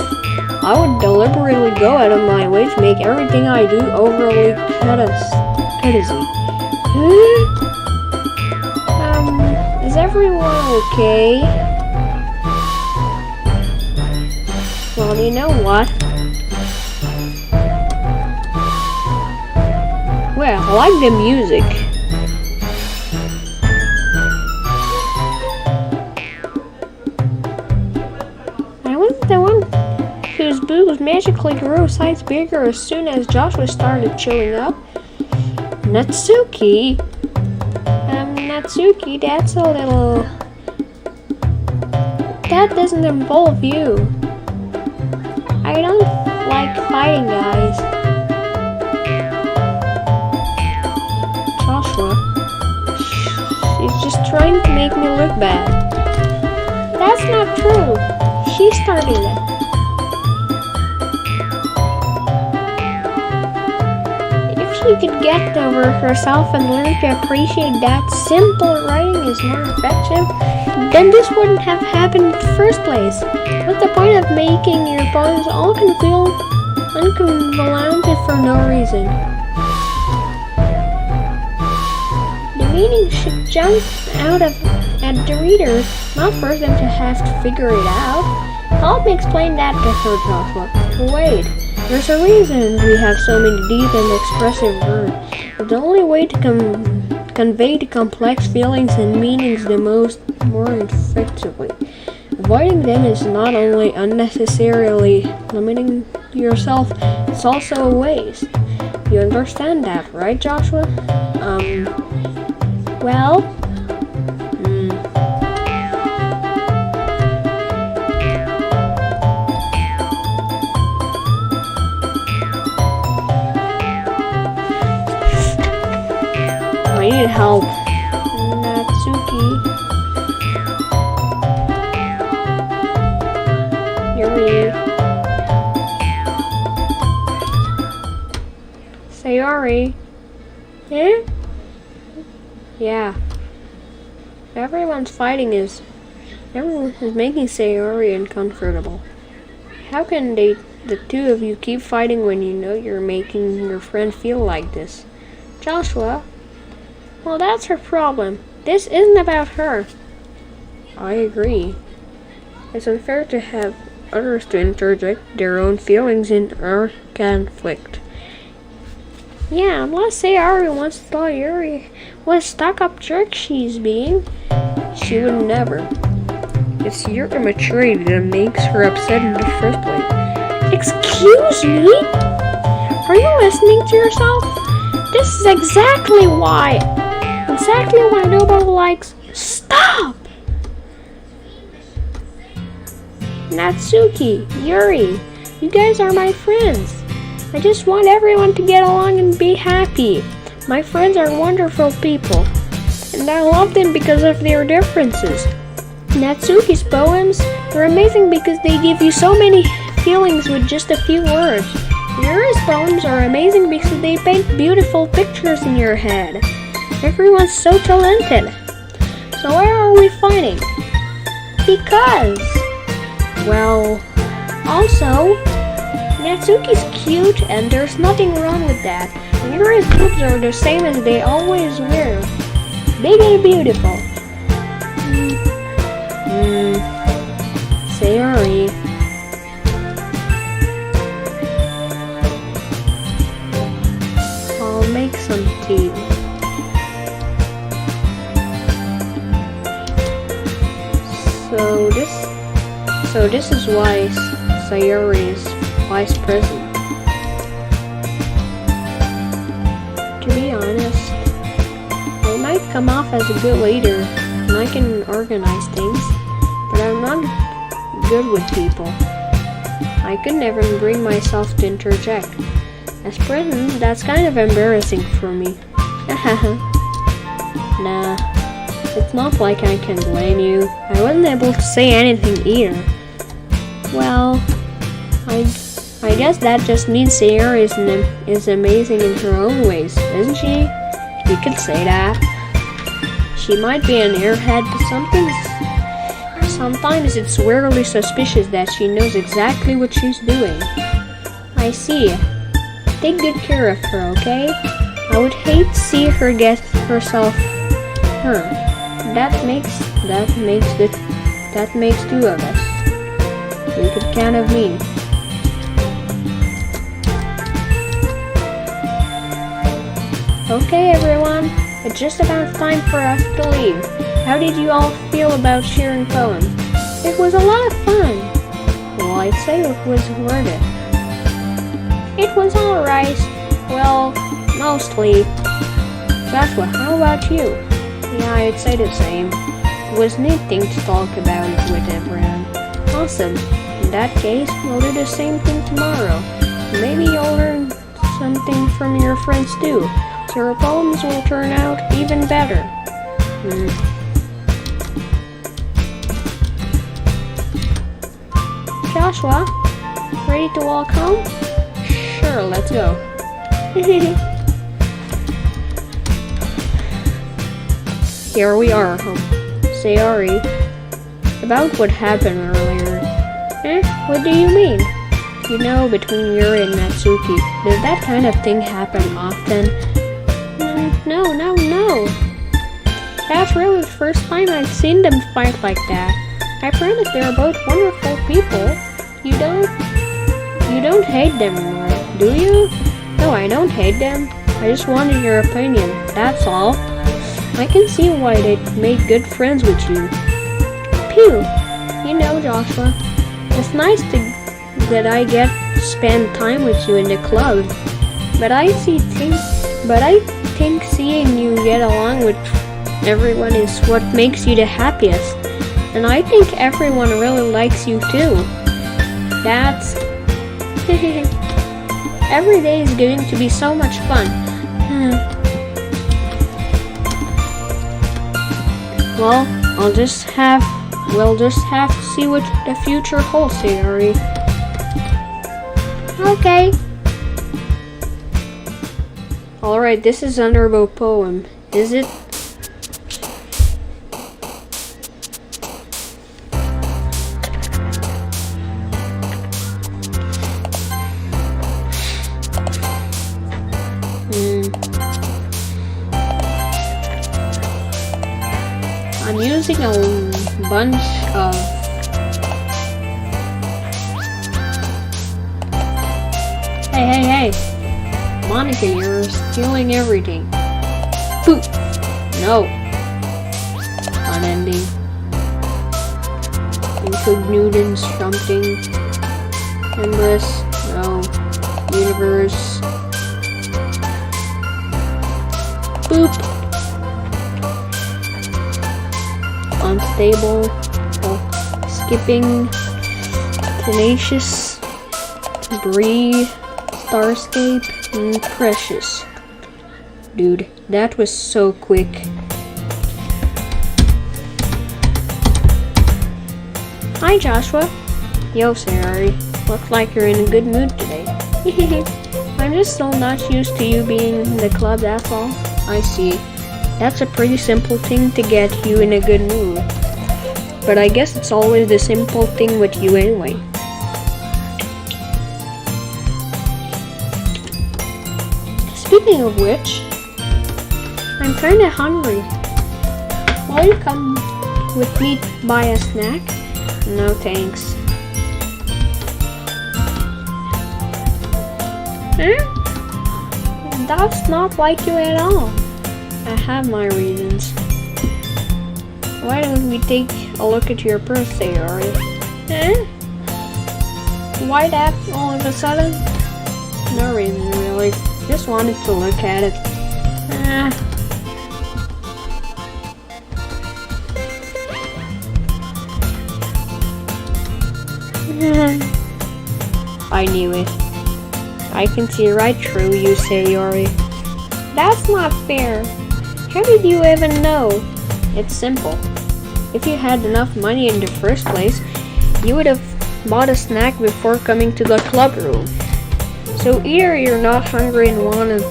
I would deliberately go out of my way to make everything I do overly courtesy. Is everyone okay? Well, you know what? Well, I like the music. I wasn't the one whose boobs magically grew size bigger as soon as Joshua started showing up. Natsuki, that's a little... That doesn't involve you. I don't like fighting, guys. Joshua, she's just trying to make me look bad. That's not true. She started it. If she could get over herself and learn to appreciate that simple writing is more effective, then this wouldn't have happened in the first place. What's the point of making your bones all unconvoluted for no reason? The meaning should jump out at the reader, not for them to have to figure it out. Help me explain that to her, Joshua. Wait, there's a reason we have so many deep and expressive words. The only way to convey the complex feelings and meanings more effectively. Avoiding them is not only unnecessarily limiting yourself, it's also a waste. You understand that, right, Joshua? Well... I need help. Natsuki. Yuri. Sayori. Eh? Yeah. Everyone is making Sayori uncomfortable. How can the two of you keep fighting when you know you're making your friend feel like this? Joshua? Well, that's her problem. This isn't about her. I agree. It's unfair to have others to interject their own feelings in our conflict. Yeah, unless Sayori wants to tell Yuri what a stuck-up jerk she's being, she would never. It's your immaturity that makes her upset in the first place. Excuse me? Are you listening to yourself? This is exactly why nobody likes... Stop! Natsuki, Yuri, you guys are my friends. I just want everyone to get along and be happy. My friends are wonderful people, and I love them because of their differences. Natsuki's poems are amazing because they give you so many feelings with just a few words. Yuri's poems are amazing because they paint beautiful pictures in your head. Everyone's so talented. So why are we fighting? Because... Well... Also... Natsuki's cute and there's nothing wrong with that. Yuri's boobs are the same as they always were. Big and beautiful. Sayori. I'll make some tea. So this is why Sayori is vice president. To be honest, I might come off as a good leader and I can organize things, but I'm not good with people. I could never bring myself to interject. As president, that's kind of embarrassing for me. Nah. It's not like I can blame you. I wasn't able to say anything either. Well, I guess that just means Sayori is amazing in her own ways, isn't she? You could say that. She might be an airhead, but sometimes it's weirdly suspicious that she knows exactly what she's doing. I see. Take good care of her, okay? I would hate to see her get herself hurt. That makes two of us. You could count on me. Okay, everyone. It's just about time for us to leave. How did you all feel about sharing poems? It was a lot of fun. Well, I'd say it was worth it. It was alright. Well, mostly. Joshua, how about you? Yeah, I'd say the same. It was a neat thing to talk about it with everyone. Awesome. In that case, we'll do the same thing tomorrow. Maybe you'll learn something from your friends too. So your poems will turn out even better. Joshua, ready to walk home? Sure, let's go. Here we are home. Sayori, about what happened earlier. What do you mean? You know, between Yuri and Natsuki, does that kind of thing happen often? No. That's really the first time I've seen them fight like that. I promise they're both wonderful people. You don't hate them, right? Do you? No, I don't hate them. I just wanted your opinion, that's all. I can see why they'd make good friends with you. Pew! You know, Joshua, it's nice that I get to spend time with you in the club. But I think seeing you get along with everyone is what makes you the happiest. And I think everyone really likes you too. That's... Every day is going to be so much fun. Well, we'll just have to see what the future holds, Sayori. Okay. Alright, this is Underbow poem. Is it? I'm using a bunch of Hey, Monica, you're stealing everything. Poop. No. Unending. Incognudin something. Endless. No. Universe. Boop. Unstable. Skipping. Tenacious. Breathe. Starscape. And precious. Dude, that was so quick. Hi, Joshua. Yo, Sayori. Looks like you're in a good mood today. I'm just still not used to you being in the club, that's all. I see. That's a pretty simple thing to get you in a good mood. But I guess it's always the simple thing with you anyway. Speaking of which, I'm kinda hungry. Will you come with me to buy a snack? No thanks. That's not like you at all. I have my reasons. Why don't we take a look at your purse, Sayori? Why that all of a sudden? No reason really. Just wanted to look at it. I knew it. I can see right through you, Sayori. That's not fair. How did you even know? It's simple. If you had enough money in the first place, you would have bought a snack before coming to the club room. So either you're not hungry and want an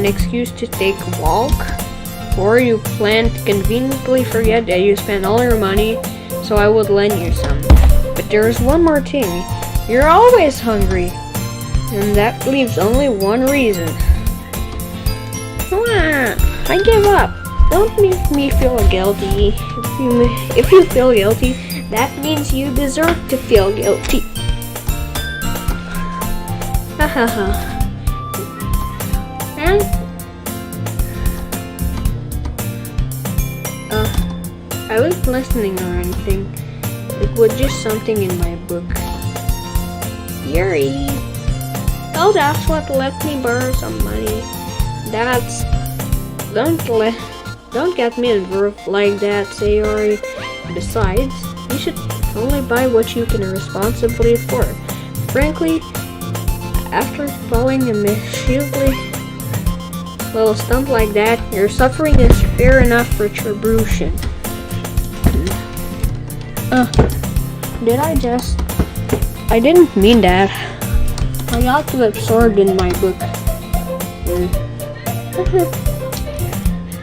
excuse to take a walk, or you plan to conveniently forget that you spent all your money, so I would lend you some. But there's one more thing. You're always hungry, and that leaves only one reason. I give up. Don't make me feel guilty. If you feel guilty, that means you deserve to feel guilty. Hahaha. And I wasn't listening or anything. It was just something in my book. Yuri, tell Joshua to let me borrow some money. Don't get me involved like that, Sayori. Besides, you should only buy what you can responsibly afford. Frankly, after falling a mischievous little stump like that, your suffering is fair enough retribution. I didn't mean that. I got too absorbed in my book.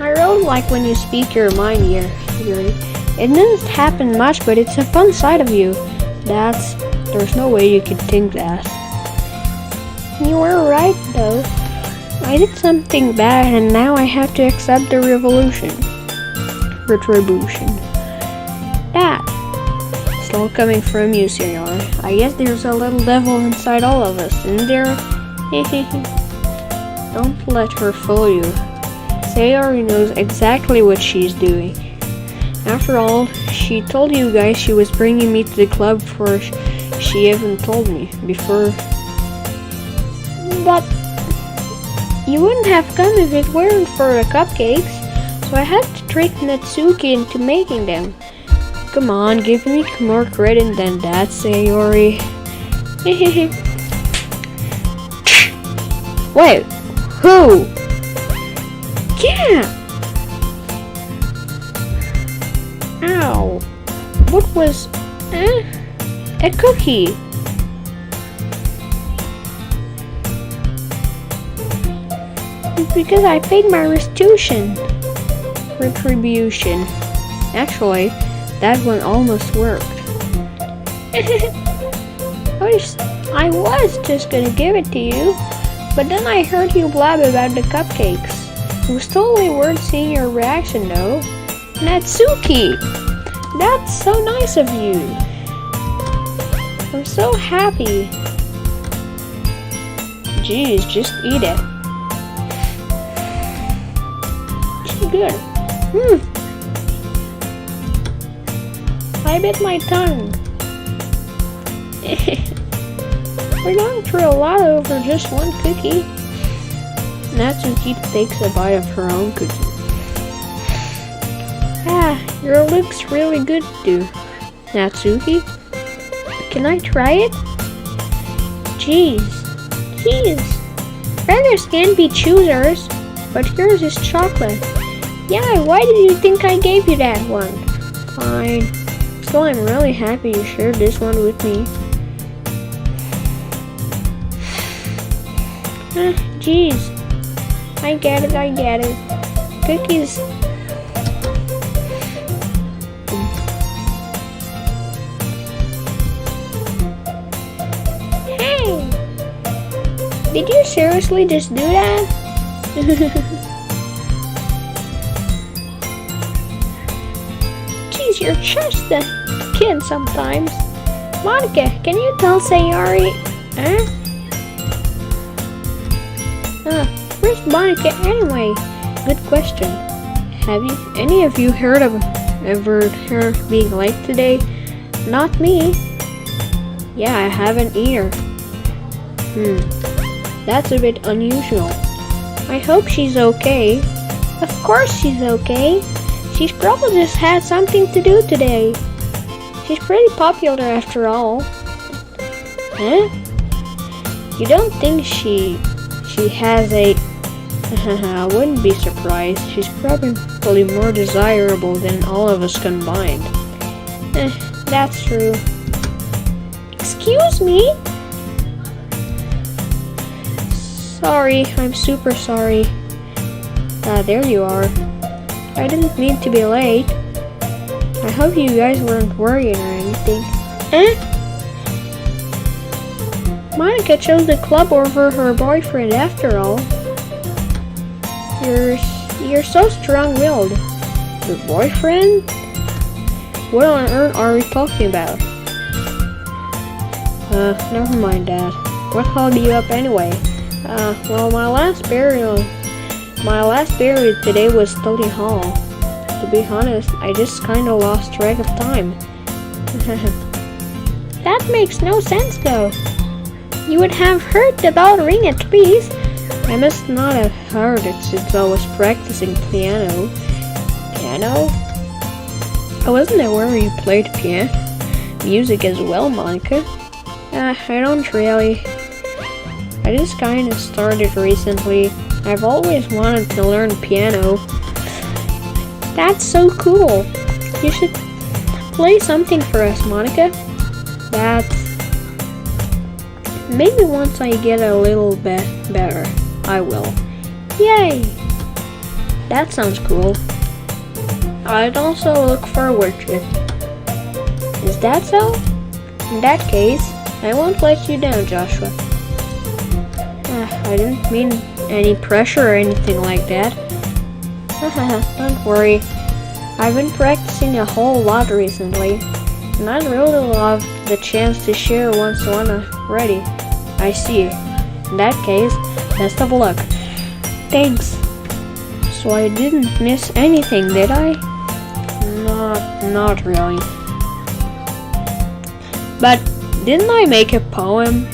I really like when you speak your mind here, Yuri. It doesn't happen much, but it's a fun side of you. There's no way you could think that. You were right, though. I did something bad, and now I have to accept the retribution. It's all coming from you, Senor. I guess there's a little devil inside all of us, isn't there? Don't let her fool you. Sayori knows exactly what she's doing. After all, she told you guys she was bringing me to the club before she even told me before. But you wouldn't have come if it weren't for the cupcakes, so I had to trick Natsuki into making them. Come on, give me more credit than that, Sayori. Wait, who? Yeah! Ow. What was... a cookie. It's because I paid my restitution. Retribution. Actually, that one almost worked. I was just gonna give it to you, but then I heard you blab about the cupcakes. It was totally worth seeing your reaction though. Natsuki! That's so nice of you. I'm so happy. Jeez, just eat it. It's good. I bit my tongue. We're going through a lot over just one cookie. Natsuki takes a bite of her own cookie. Your looks really good too, Natsuki. Can I try it? Jeez. Beggars can be choosers, but yours is chocolate. Yeah, why did you think I gave you that one? Fine. So I'm really happy you shared this one with me. Jeez. I get it. Cookies. Hey! Did you seriously just do that? Jeez, you're just a kid sometimes. Monica, can you tell Sayori? Where's Monica anyway? Good question. Have any of you ever heard her being late today? Not me. Yeah, I haven't either. That's a bit unusual. I hope she's okay. Of course she's okay. She's probably just had something to do today. She's pretty popular after all. You don't think she has a... I wouldn't be surprised. She's probably physically more desirable than all of us combined. That's true. Excuse me? Sorry, I'm super sorry. There you are. I didn't mean to be late. I hope you guys weren't worried or anything. Monica chose the club over her boyfriend after all. You're so strong-willed. Your boyfriend? What on earth are we talking about? Never mind that. What held you up anyway? Well, my last burial today was study hall. To be honest, I just kinda lost track of time. That makes no sense though. You would have heard the bell ring at least. I must not have heard it since I was practicing piano. Piano? I wasn't aware you played music as well, Monica. I don't really. I just kinda started recently. I've always wanted to learn piano. That's so cool. You should play something for us, Monica. Maybe once I get a little bit better, I will. Yay! That sounds cool. I'd also look forward to it. Is that so? In that case, I won't let you down, Joshua. I didn't mean any pressure or anything like that. Don't worry. I've been practicing a whole lot recently, and I'd really love the chance to share once when I'm ready. I see. In that case, best of luck. Thanks. So I didn't miss anything, did I? Not really. But didn't I make a poem?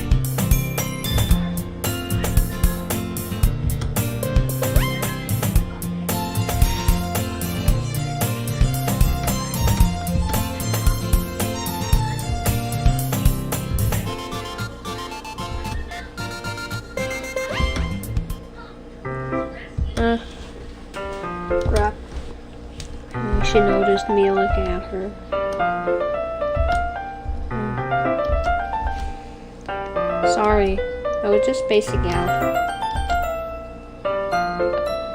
Crap. She noticed me looking at her. Sorry, I was just spacing out.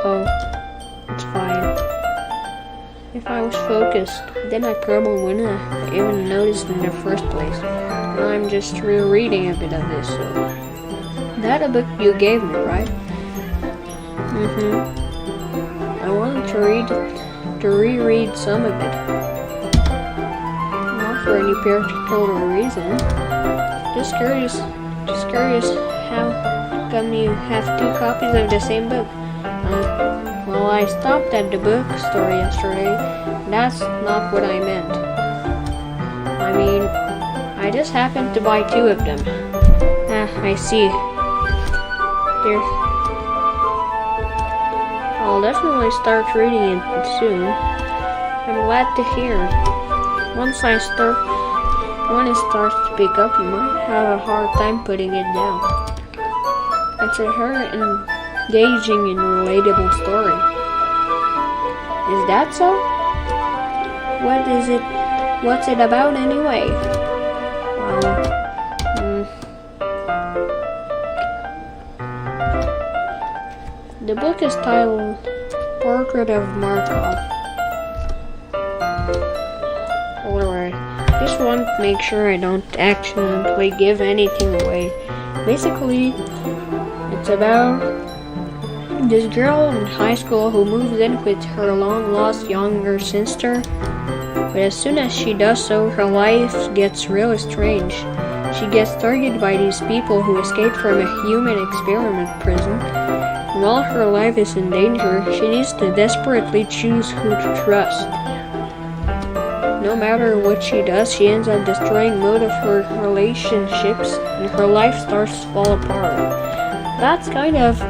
Oh, it's fine. If I was focused, then I probably wouldn't have even noticed in the first place. I'm just rereading a bit of this, so... That a book you gave me, right? I wanted to reread some of it. Not for any particular reason. Just curious how come you have 2 copies of the same book? Well, I stopped at the bookstore yesterday. That's not what I meant. I mean, I just happened to buy 2 of them. I see. I'll definitely start reading it soon. I'm glad to hear. When it starts to pick up, you might have a hard time putting it down. It's a very engaging and relatable story. Is that so? What's it about anyway? The book is titled Portrait of Markov. Alright, just want to make sure I don't accidentally give anything away. Basically, it's about this girl in high school who moves in with her long-lost younger sister. But as soon as she does so, her life gets really strange. She gets targeted by these people who escaped from a human experiment prison. And while her life is in danger, she needs to desperately choose who to trust. No matter what she does, she ends up destroying most of her relationships, and her life starts to fall apart. That's kind of...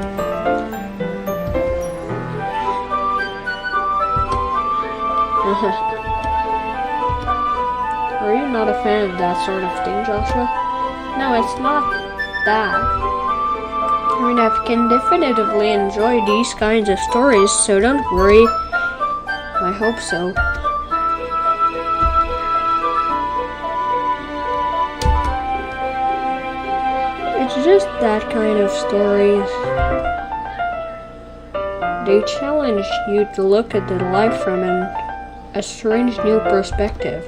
Are you not a fan of that sort of thing, Joshua? No, it's not that. I mean, I can definitively enjoy these kinds of stories, so don't worry. I hope so. It's just that kind of stories. They challenge you to look at the life from a strange new perspective.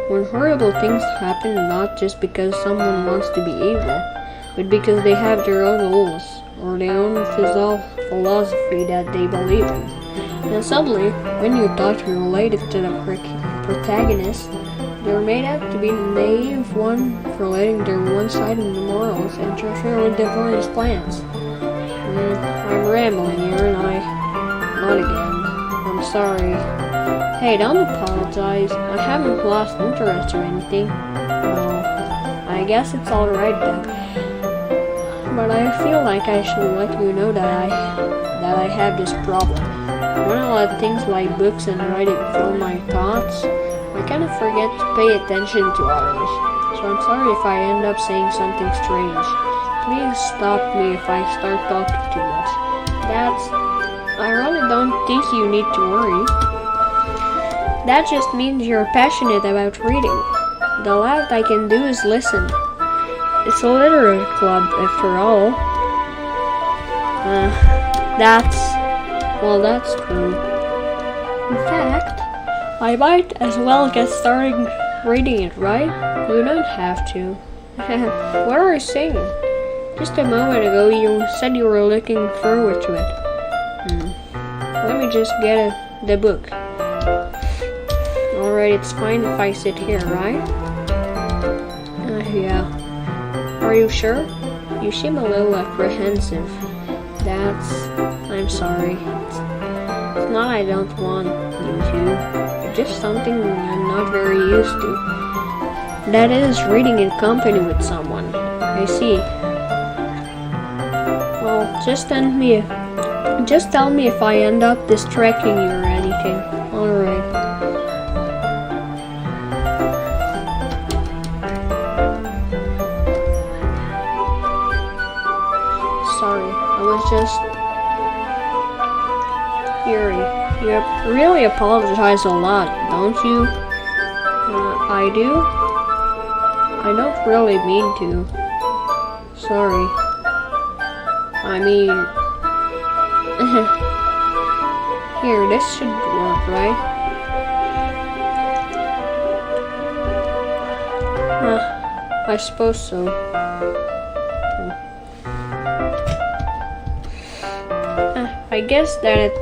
When horrible things happen, not just because someone wants to be evil, but because they have their own rules, or their own philosophy that they believe in. And suddenly, when you thought you related to the protagonist, they're made out to be the naive one for letting their one-sided morals interfere with the villain's plans. I'm rambling here, and not again. I'm sorry. Hey, don't apologize. I haven't lost interest or anything. No, I guess it's alright then. But I feel like I should let you know that I have this problem. When I let things like books and writing fill my thoughts, I kind of forget to pay attention to others. So I'm sorry if I end up saying something strange. Please stop me if I start talking too much. I really don't think you need to worry. That just means you're passionate about reading. The last I can do is listen. It's a literary club, after all. That's true. In fact, I might as well get started reading it, right? You don't have to. What are you saying? Just a moment ago you said you were looking forward to it. Let me just get the book. Alright, it's fine if I sit here, right? Yeah. Are you sure? You seem a little apprehensive. I'm sorry. It's not I don't want you to. It's just something I'm not very used to. That is, reading in company with someone. I see. Well, just tell me if I end up distracting you or anything. Alright. Sorry, I was just... Yuri, you really apologize a lot, don't you? I do? I don't really mean to. Sorry. I mean... Here, this should work, right? I suppose so. I guess that it...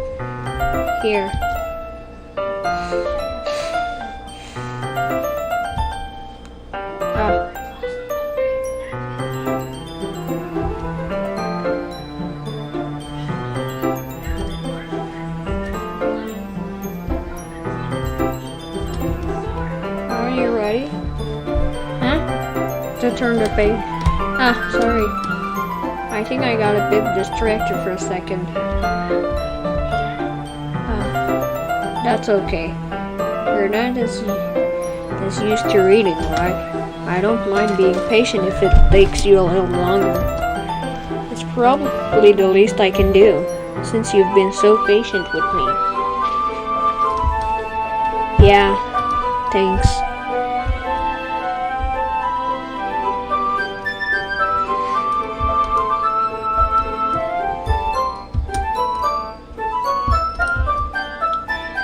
Here. Are you ready? To turn the page. Sorry. I think I got a bit distracted for a second. That's okay. You're not as used to reading, right? I don't mind being patient if it takes you a little longer. It's probably the least I can do, since you've been so patient with me. Yeah, thanks.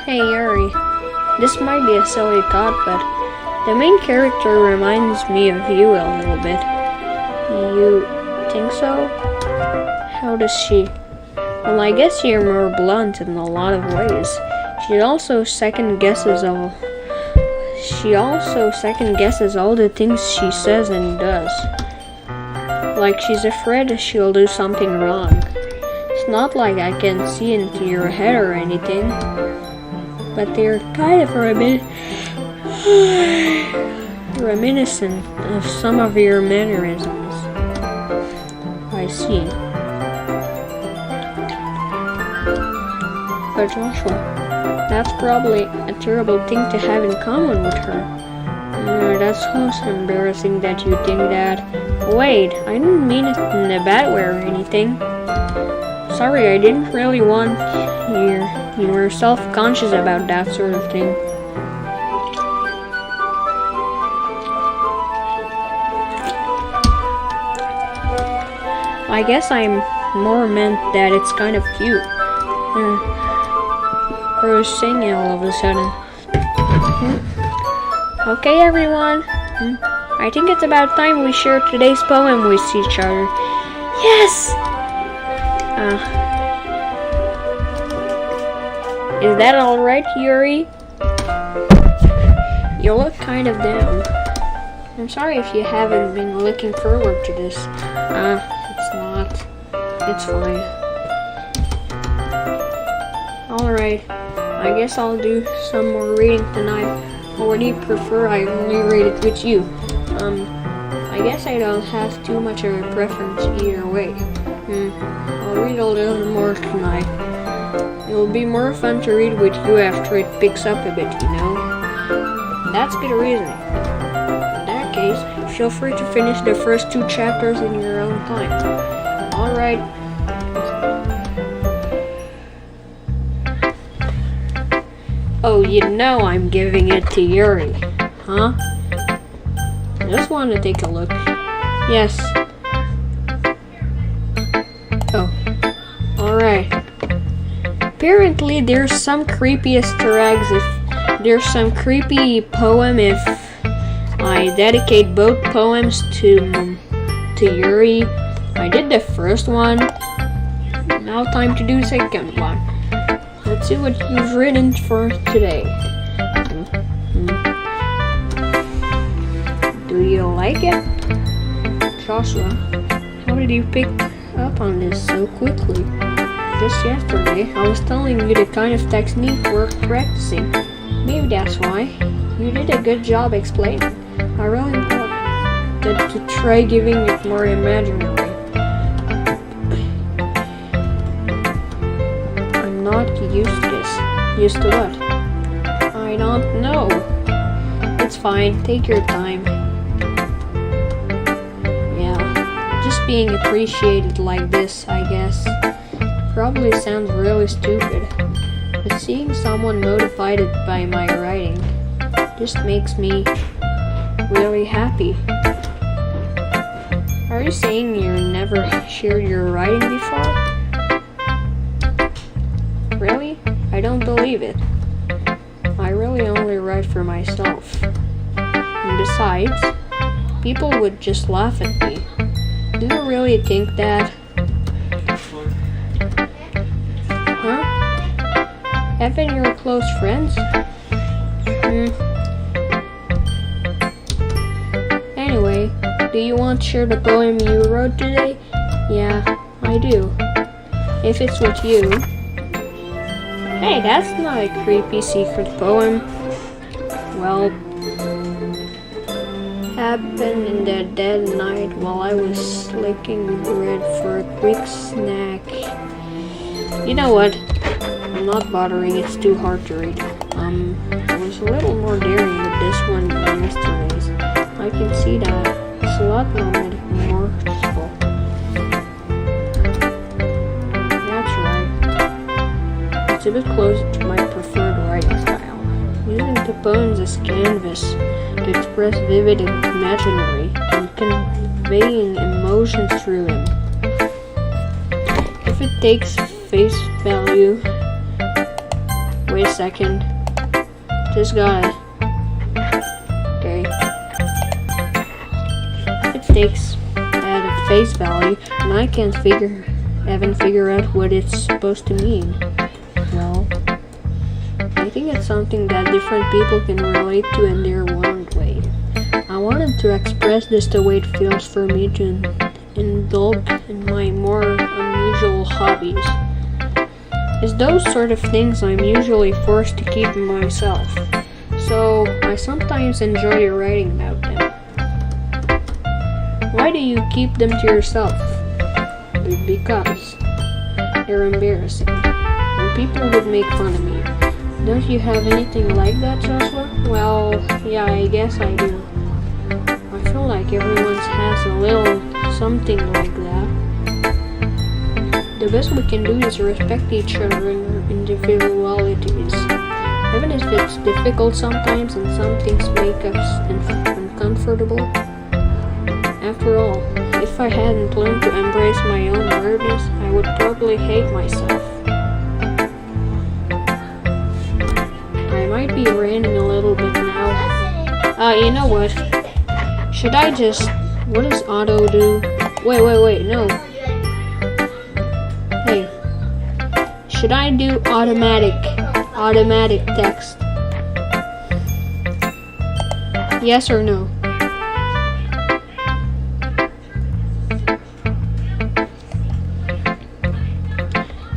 Hey Yuri, this might be a silly thought, but the main character reminds me of you a little bit. You think so? How does she? Well, I guess you're more blunt in a lot of ways. She also second guesses all the things she says and does. Like she's afraid she'll do something wrong. It's not like I can see into your head or anything. But they're kind of reminiscent of some of your mannerisms. I see. But Joshua, that's probably a terrible thing to have in common with her. That's so embarrassing that you think that. Wait, I didn't mean it in a bad way or anything. sorry, I didn't really want you were self-conscious about that sort of thing. I guess I'm more meant that it's kind of cute. I was singing all of a sudden. Okay, everyone. I think it's about time we share today's poem with each other. Yes! Is that alright, Yuri? You look kind of down. I'm sorry if you haven't been looking forward to this. It's not. It's fine. Alright. I guess I'll do some more reading tonight. Or do you prefer I only read it with you? I guess I don't have too much of a preference either way. I'll read a little more tonight. It'll be more fun to read with you after it picks up a bit, you know? That's good reasoning. In that case, feel free to finish the first 2 chapters in your own time. Alright. Oh, you know I'm giving it to Yuri, huh? I just want to take a look. Yes. Oh. Alright. Apparently there's some creepy Easter eggs if there's some creepy poem if I dedicate both poems to Yuri. I did the first one. Now time to do the second one. Let's see what you've written for today. Do you like it? Joshua, how did you pick up on this so quickly? Just yesterday, I was telling you the kind of technique we're practicing. Maybe that's why. You did a good job explaining. I really thought that to try giving it more imaginary. I'm not used to this. Used to what? I don't know. It's fine. Take your time. Yeah, just being appreciated like this, I guess. Probably sounds really stupid, but seeing someone motivated by my writing just makes me really happy. Are you saying you never shared your writing before? Really? I don't believe it. I really only write for myself. And besides, people would just laugh at me. Do you really think that? Huh? Haven't your close friends? Anyway, do you want to share the poem you wrote today? Yeah, I do. If it's with you. Hey, that's not a creepy secret poem. Well, happened in the dead night while I was slicking bread for a quick snack. You know what? I'm not bothering, it's too hard to read. I was a little more daring with this one than yesterday's. I can see that. It's a lot more remorseful. That's right. It's a bit closer to my preferred writing style. Using the poems as canvas to express vivid imaginary and conveying emotions through them. If it takes face value. Wait a second. Just gotta. Okay. If it takes at a face value and I can't haven't figured out what it's supposed to mean, well, I think it's something that different people can relate to in their own way. I wanted to express this the way it feels for me to indulge in my more unusual hobbies. It's those sort of things I'm usually forced to keep to myself, so I sometimes enjoy writing about them. Why do you keep them to yourself? Because they're embarrassing, and people would make fun of me. Don't you have anything like that, Joshua? Well, yeah, I guess I do. I feel like everyone has a little something like that. the best we can do is respect each other and our individualities. Even if it's difficult sometimes and some things make us uncomfortable. After all, if I hadn't learned to embrace my own weirdness, I would probably hate myself. I might be ranting a little bit now. You know what? Should I just... What does auto do? Wait, no. Hey. Should I do automatic text? Yes or no?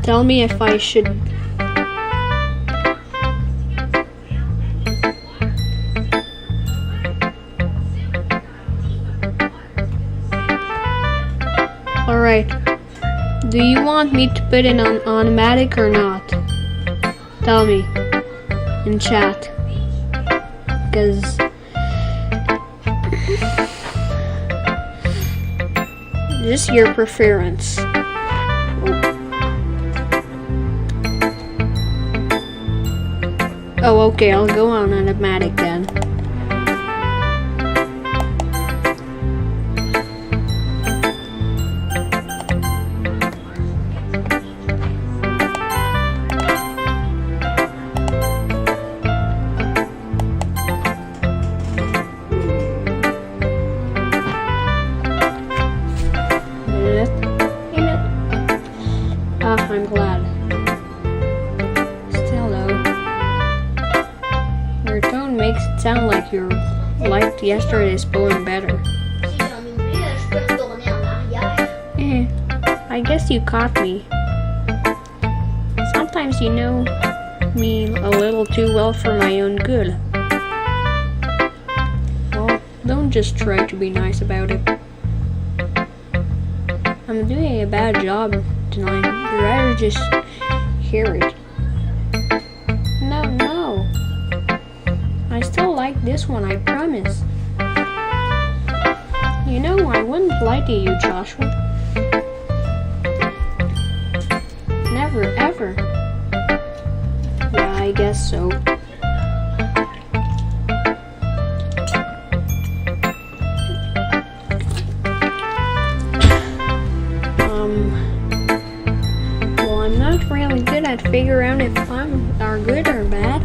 Tell me if I should. Alright. Do you want me to put it on automatic or not? Tell me in chat. Because this is your preference. Oh, okay, I'll go on automatic then. I'm glad. Still though, your tone makes it sound like you liked yesterday's poem better. I guess you caught me. Sometimes you know me a little too well for my own good. Well, don't just try to be nice about it. I'm doing a bad job tonight. You'd rather just hear it. No. I still like this one, I promise. You know, I wouldn't lie to you, Joshua. Never, ever. Yeah, I guess so. Well, I'm not really good at figuring out if are good or bad.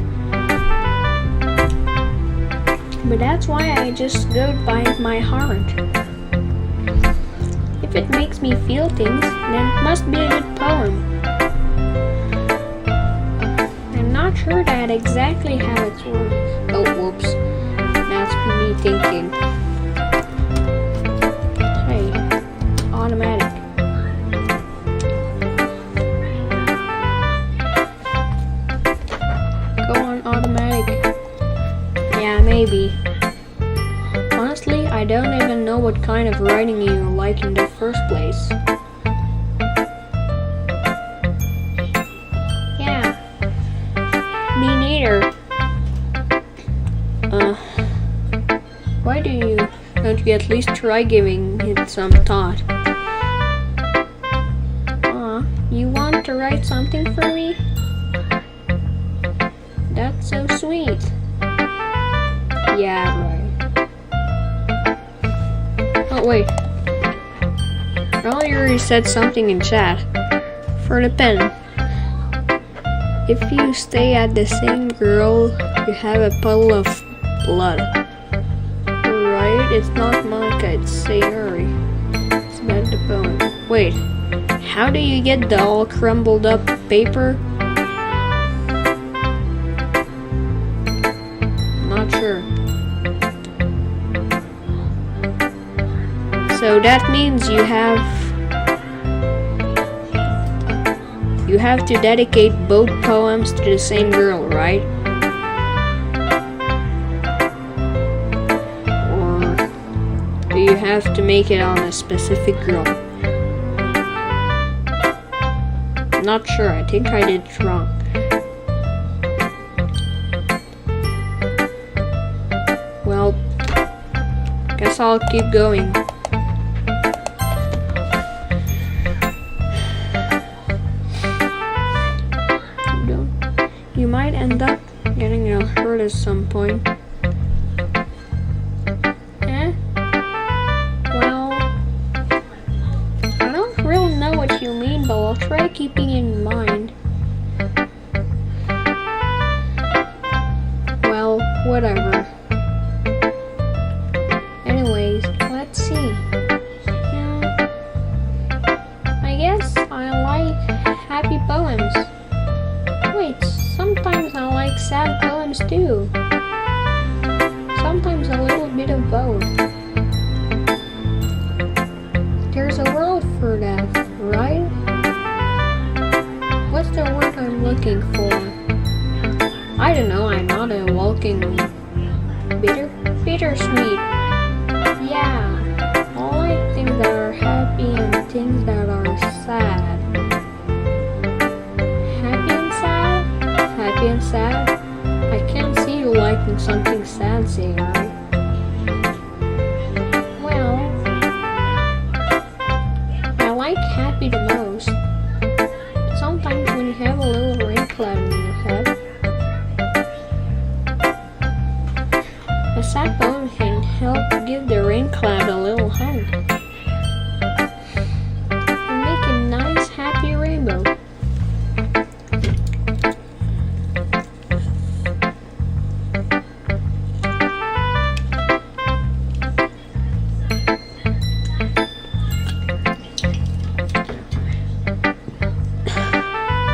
But that's why I just go by my heart. If it makes me feel things, then it must be a good poem. I'm not sure that exactly how it works. Oh, whoops. That's me thinking. Hey, automatic. Go on automatic. Yeah, maybe. Honestly, I don't even know what kind of writing you like in the first place. Yeah, me neither. Why don't you at least try giving it some thought? You want to write something for me? That's so sweet. Yeah, right. Oh, wait. Earlier you said something in chat. For the pen. If you stay at the same girl, you have a puddle of blood. Right? It's not Monica, it's Sayuri. It's about the poem. Wait. How do you get the all crumbled up paper? Not sure. So that means you have to dedicate both poems to the same girl, right? Or do you have to make it on a specific girl? Not sure, I think I did it wrong. Well, guess I'll keep going. end up getting hurt at some point. Well, I don't really know what you mean, but I'll try keeping it in mind. Well, whatever. Anyways, let's see. I guess I like happy poems. Wait, sometimes I like sad poems too. Sometimes a little bit of both. There's a word for that, right? What's the word I'm looking for? I don't know, I'm not a walking bittersweet. Yeah, I like things that are happy and things that are sad. Happy and sad? Happy and sad? I can't see you liking something sad, say I. Well, I like happy the most. Sometimes when you have a little rain cloud in your head, a sad poem can help give the rain cloud a little hug and make a nice happy rainbow.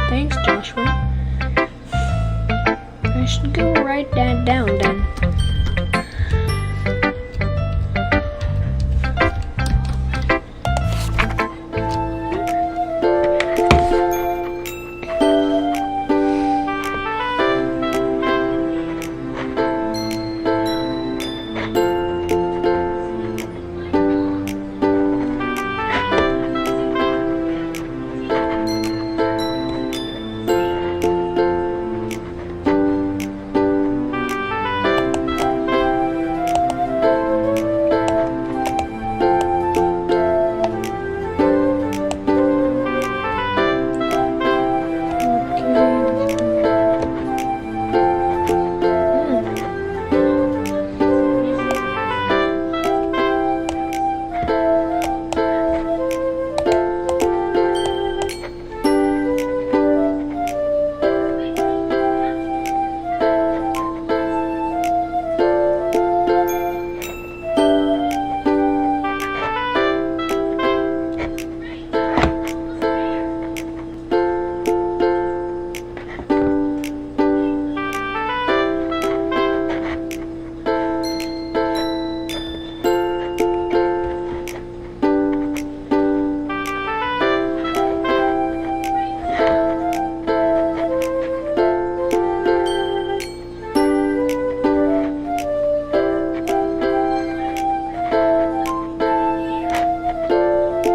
Thanks, Joshua. I should go write that down then.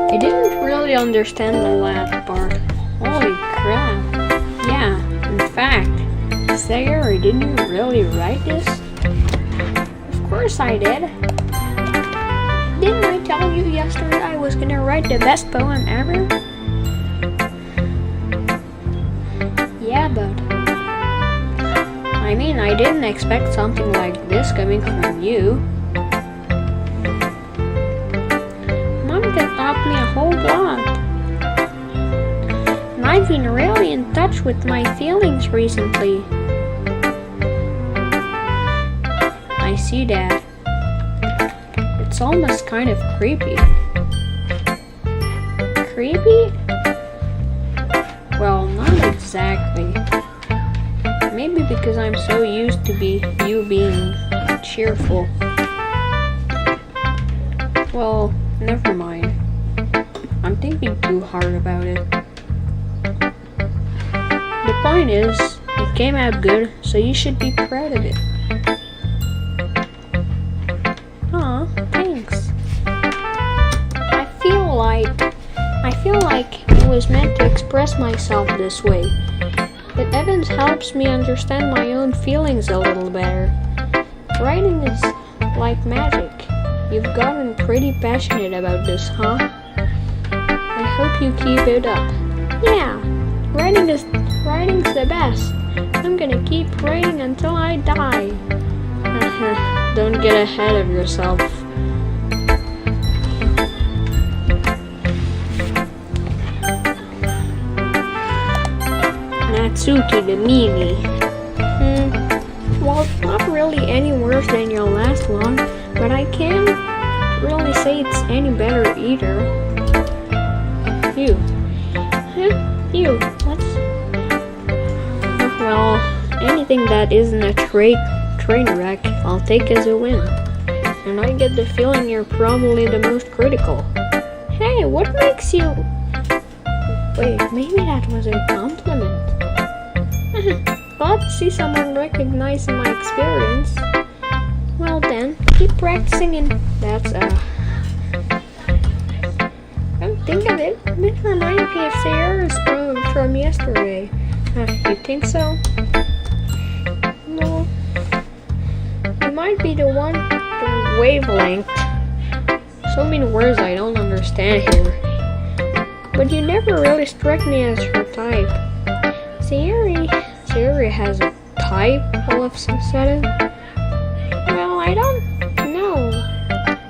I didn't really understand the last part. Holy crap. Yeah, in fact, Sayer, didn't you really write this? Of course I did. Didn't I tell you yesterday I was gonna write the best poem ever? Yeah, but I mean, I didn't expect something like this coming from you. That taught me a whole lot. And I've been really in touch with my feelings recently. I see that. It's almost kind of creepy. Creepy? Well, not exactly. Maybe because I'm so used to you being cheerful. Well, never mind. I'm thinking too hard about it. The point is, it came out good, so you should be proud of it. Aw, thanks. I feel like it was meant to express myself this way. It even helps me understand my own feelings a little better. Writing is like magic. You've gotten pretty passionate about this, huh? I hope you keep it up. Yeah, writing's the best. I'm gonna keep praying until I die. Don't get ahead of yourself. Natsuki the Mimi. Well, it's not really any worse than your last one, but I can't really say it's any better either. You, let's... Well, anything that isn't a train wreck, I'll take as a win. And I get the feeling you're probably the most critical. Hey, what makes you... Wait, maybe that was a compliment. Glad to see someone recognizing my experience. Well then, keep practicing and that's Don't think of it. It reminds me of Sierra's from yesterday. You think so? No. You might be the one with the wavelength. So many words I don't understand here. But you never really struck me as her type. Sierra has a type all of a sudden? Well, I don't know.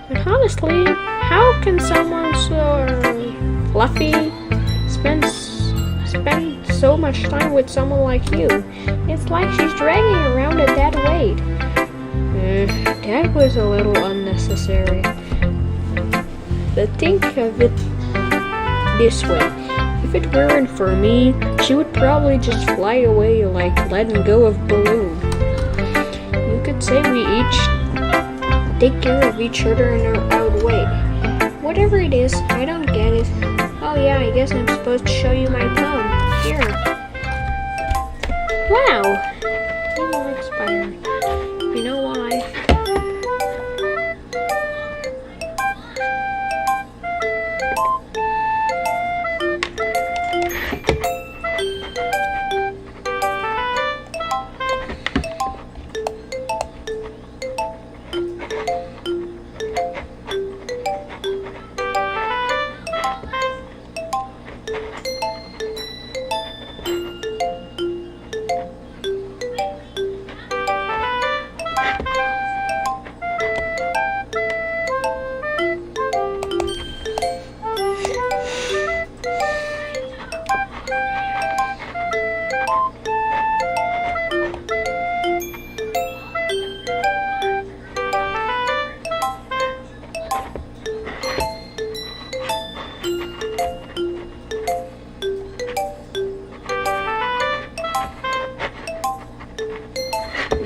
But honestly, how can someone so fluffy spend so much time with someone like you? It's like she's dragging around a dead weight. That was a little unnecessary. But think of it this way. If it weren't for me, she would probably just fly away like letting go of balloon. You could say we each take care of each other in our own way. Whatever it is, I don't get it. Oh yeah, I guess I'm supposed to show you my poem. Here. Wow! Little expired. You know why?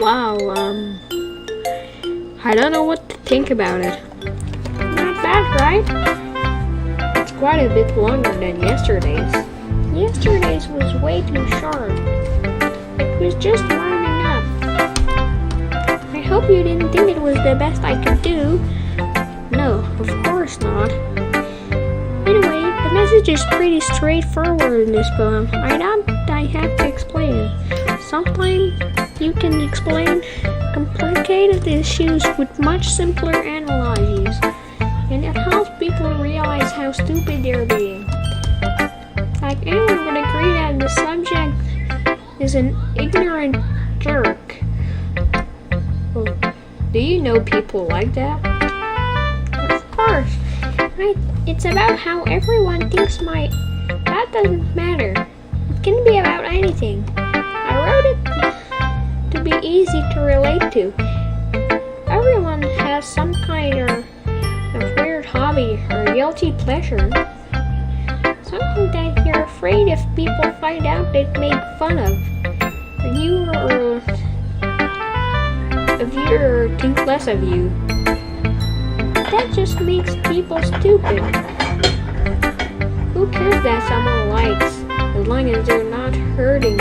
Wow, I don't know what to think about it. Not bad, right? It's quite a bit longer than yesterday's. Yesterday's was way too short. It was just warming up. I hope you didn't think it was the best I could do. No, of course not. Anyway, the message is pretty straightforward in this poem. I doubt I have to explain it. Sometimes you can explain complicated issues with much simpler analogies, and it helps people realize how stupid they're being. Like anyone would agree that the subject is an ignorant jerk. Well, do you know people like that? Of course. It's about how everyone thinks that doesn't matter. It can be about anything. I wrote it to be easy to relate to. Everyone has some kind of weird hobby or guilty pleasure. Something that you're afraid if people find out they'd make fun of you or think less of you. That just makes people stupid. Who cares that someone likes, as long as they're not hurting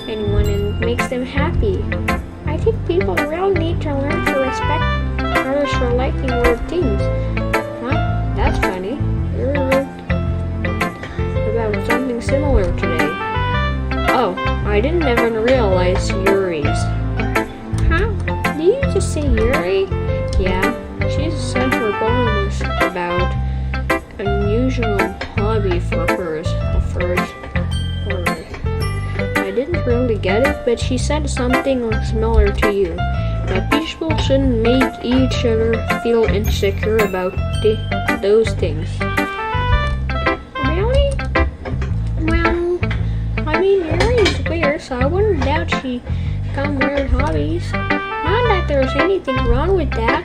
anyone and makes them happy? I think people really need to learn to respect others for liking weird things. Huh? That's funny. You wrote about something similar today. Oh, I didn't even realize Yuri's. Huh? Did you just say Yuri? Yeah. She's said her poem was about unusual hobby for hers. I didn't really get it, but she said something similar to you. That people shouldn't make each other feel insecure about those things. Really? Well, I mean, Yuri's weird, so I wouldn't doubt she got weird hobbies. Not that there's anything wrong with that.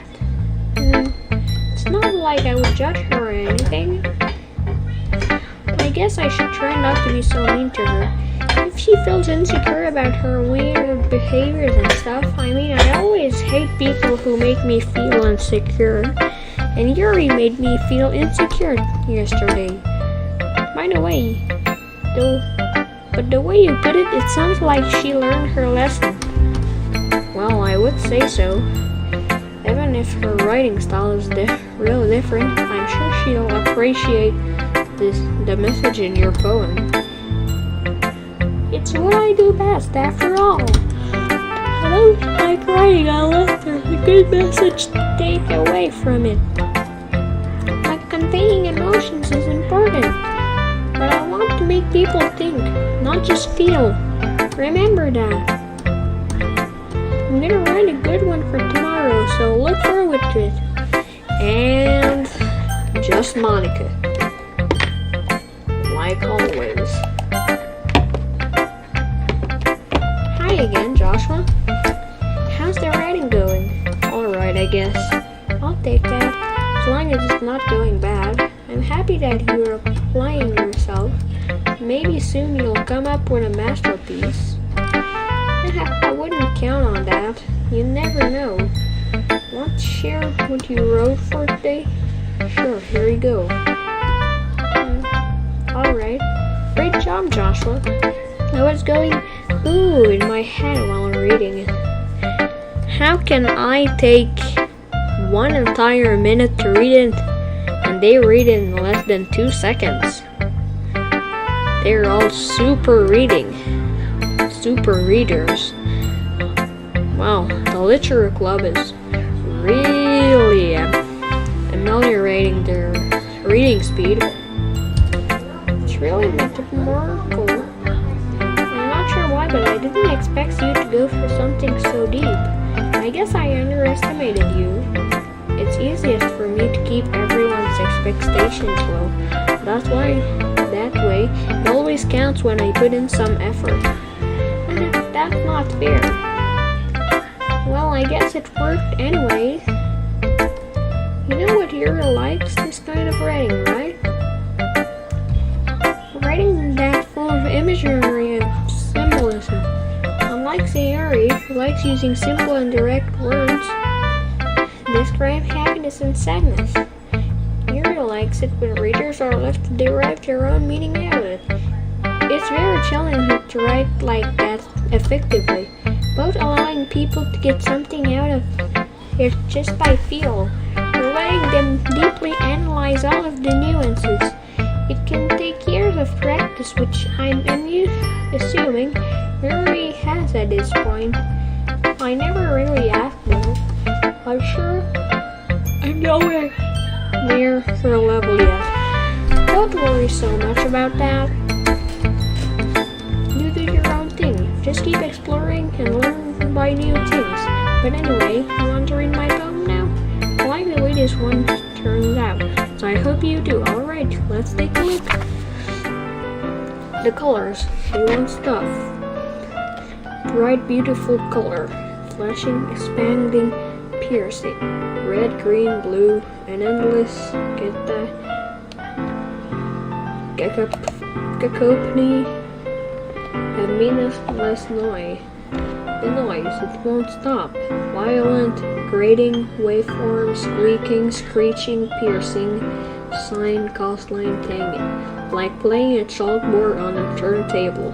It's not like I would judge her or anything. I guess I should try not to be so mean to her. If she feels insecure about her weird behaviors and stuff, I mean, I always hate people who make me feel insecure. And Yuri made me feel insecure yesterday. By the way, but the way you put it, it sounds like she learned her lesson. Well, I would say so. Even if her writing style is real different, I'm sure she'll appreciate the message in your poem. It's what I do best, after all. I don't like writing unless there's a good message to take away from it. Like conveying emotions is important, but I want to make people think, not just feel. Remember that. I'm gonna write a good one for tomorrow, so look forward to it. And just Monica. Like always. Hi again, Joshua. How's the writing going? Alright, I guess. I'll take that, as long as it's not going bad. I'm happy that you're applying yourself. Maybe soon you'll come up with a masterpiece. I wouldn't count on that. You never know. Want to share what you wrote for today? Sure, here you go. Alright. Great job, Joshua. I was going ooh in my head while I'm reading it. How can I take 1 entire minute to read it and they read it in less than 2 seconds? They're all super readers. Wow, the literature club is really ameliorating their reading speed. It's really metaphorical. I'm not sure why, but I didn't expect you to go for something so deep. I guess I underestimated you. It's easiest for me to keep everyone's expectations low. That's why, that way, it always counts when I put in some effort. That's not fair. Well, I guess it worked anyway. You know what Yuri likes? This kind of writing, right? Writing that full of imagery and symbolism. Unlike Sayuri, who likes using simple and direct words to describe happiness and sadness. Yuri likes it when readers are left to derive their own meaning out of it. It's very challenging to write like that effectively, both allowing people to get something out of it just by feel, or letting them deeply analyze all of the nuances. It can take years of practice, which I'm assuming Yuri has at this point. I never really asked her. I'm sure I'm nowhere near her level yet. Don't worry so much about that. You do your own thing. Just keep exploring and learn by new things. But anyway, you want to read my poem now? I like the way this one turns out, so I hope you do. Alright, let's take a look. The colors. She wants stuff. Bright, beautiful color. Flashing, expanding, piercing. Red, green, blue, and endless. Get that? Cacophony. And meaningless noise. The noise, it won't stop. Violent, grating, waveform, squeaking, screeching, piercing, sine, coastline, tangent. Like playing a chalkboard on a turntable.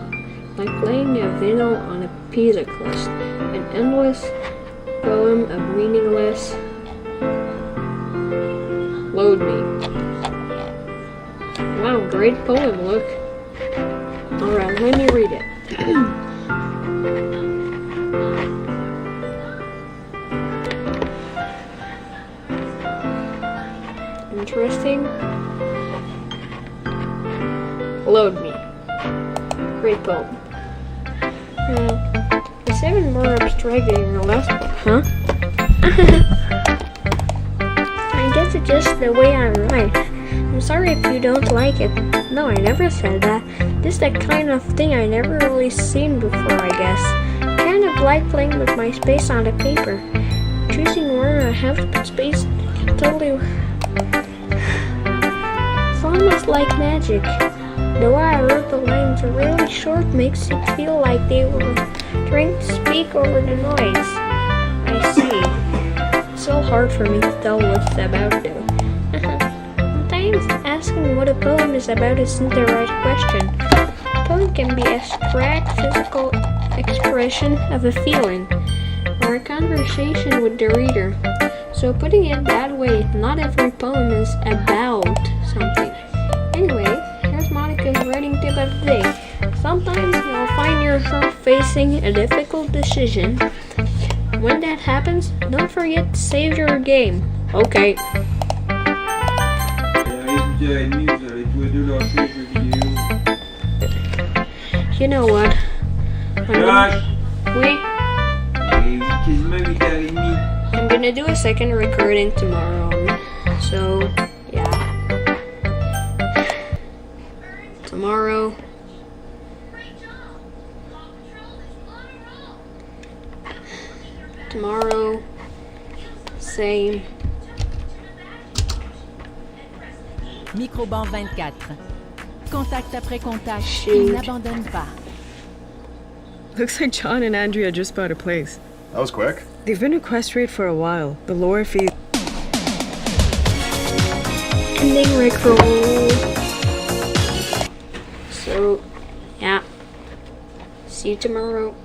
Like playing a vinyl on a pizza crust. An endless poem of meaningless. Load me. Wow, great poem, look. Alright, let me read it. Interesting. Load me. Great poem. It's even more abstract than your last one, huh? I guess it's just the way I write. I'm sorry if you don't like it. No, I never said that. This is the kind of thing I never really seen before, I guess. Kind of like playing with my space on the paper. Choosing where I have to put space can totally... It's almost like magic. The way I wrote the lines really short makes it feel like they were trying to speak over the noise. I see. It's so hard for me to tell what it's about though. Sometimes asking what a poem is about isn't the right question. A poem can be a abstract physical expression of a feeling or a conversation with the reader. So putting it that way, not every poem is about something. Anyway, here's Monica's writing tip of the day. Sometimes you'll find yourself facing a difficult decision. When that happens, don't forget to save your game. Okay. You know what? Wait. I'm gonna do a second recording tomorrow. So, yeah. Tomorrow, same. Microban 24. Contact après contact. Shoot. Il n'abandonne pas. Looks like John and Andrea just bought a place. That was quick. They've been equestriate for a while. The lower fee... Ending rickroll. So, yeah. See you tomorrow.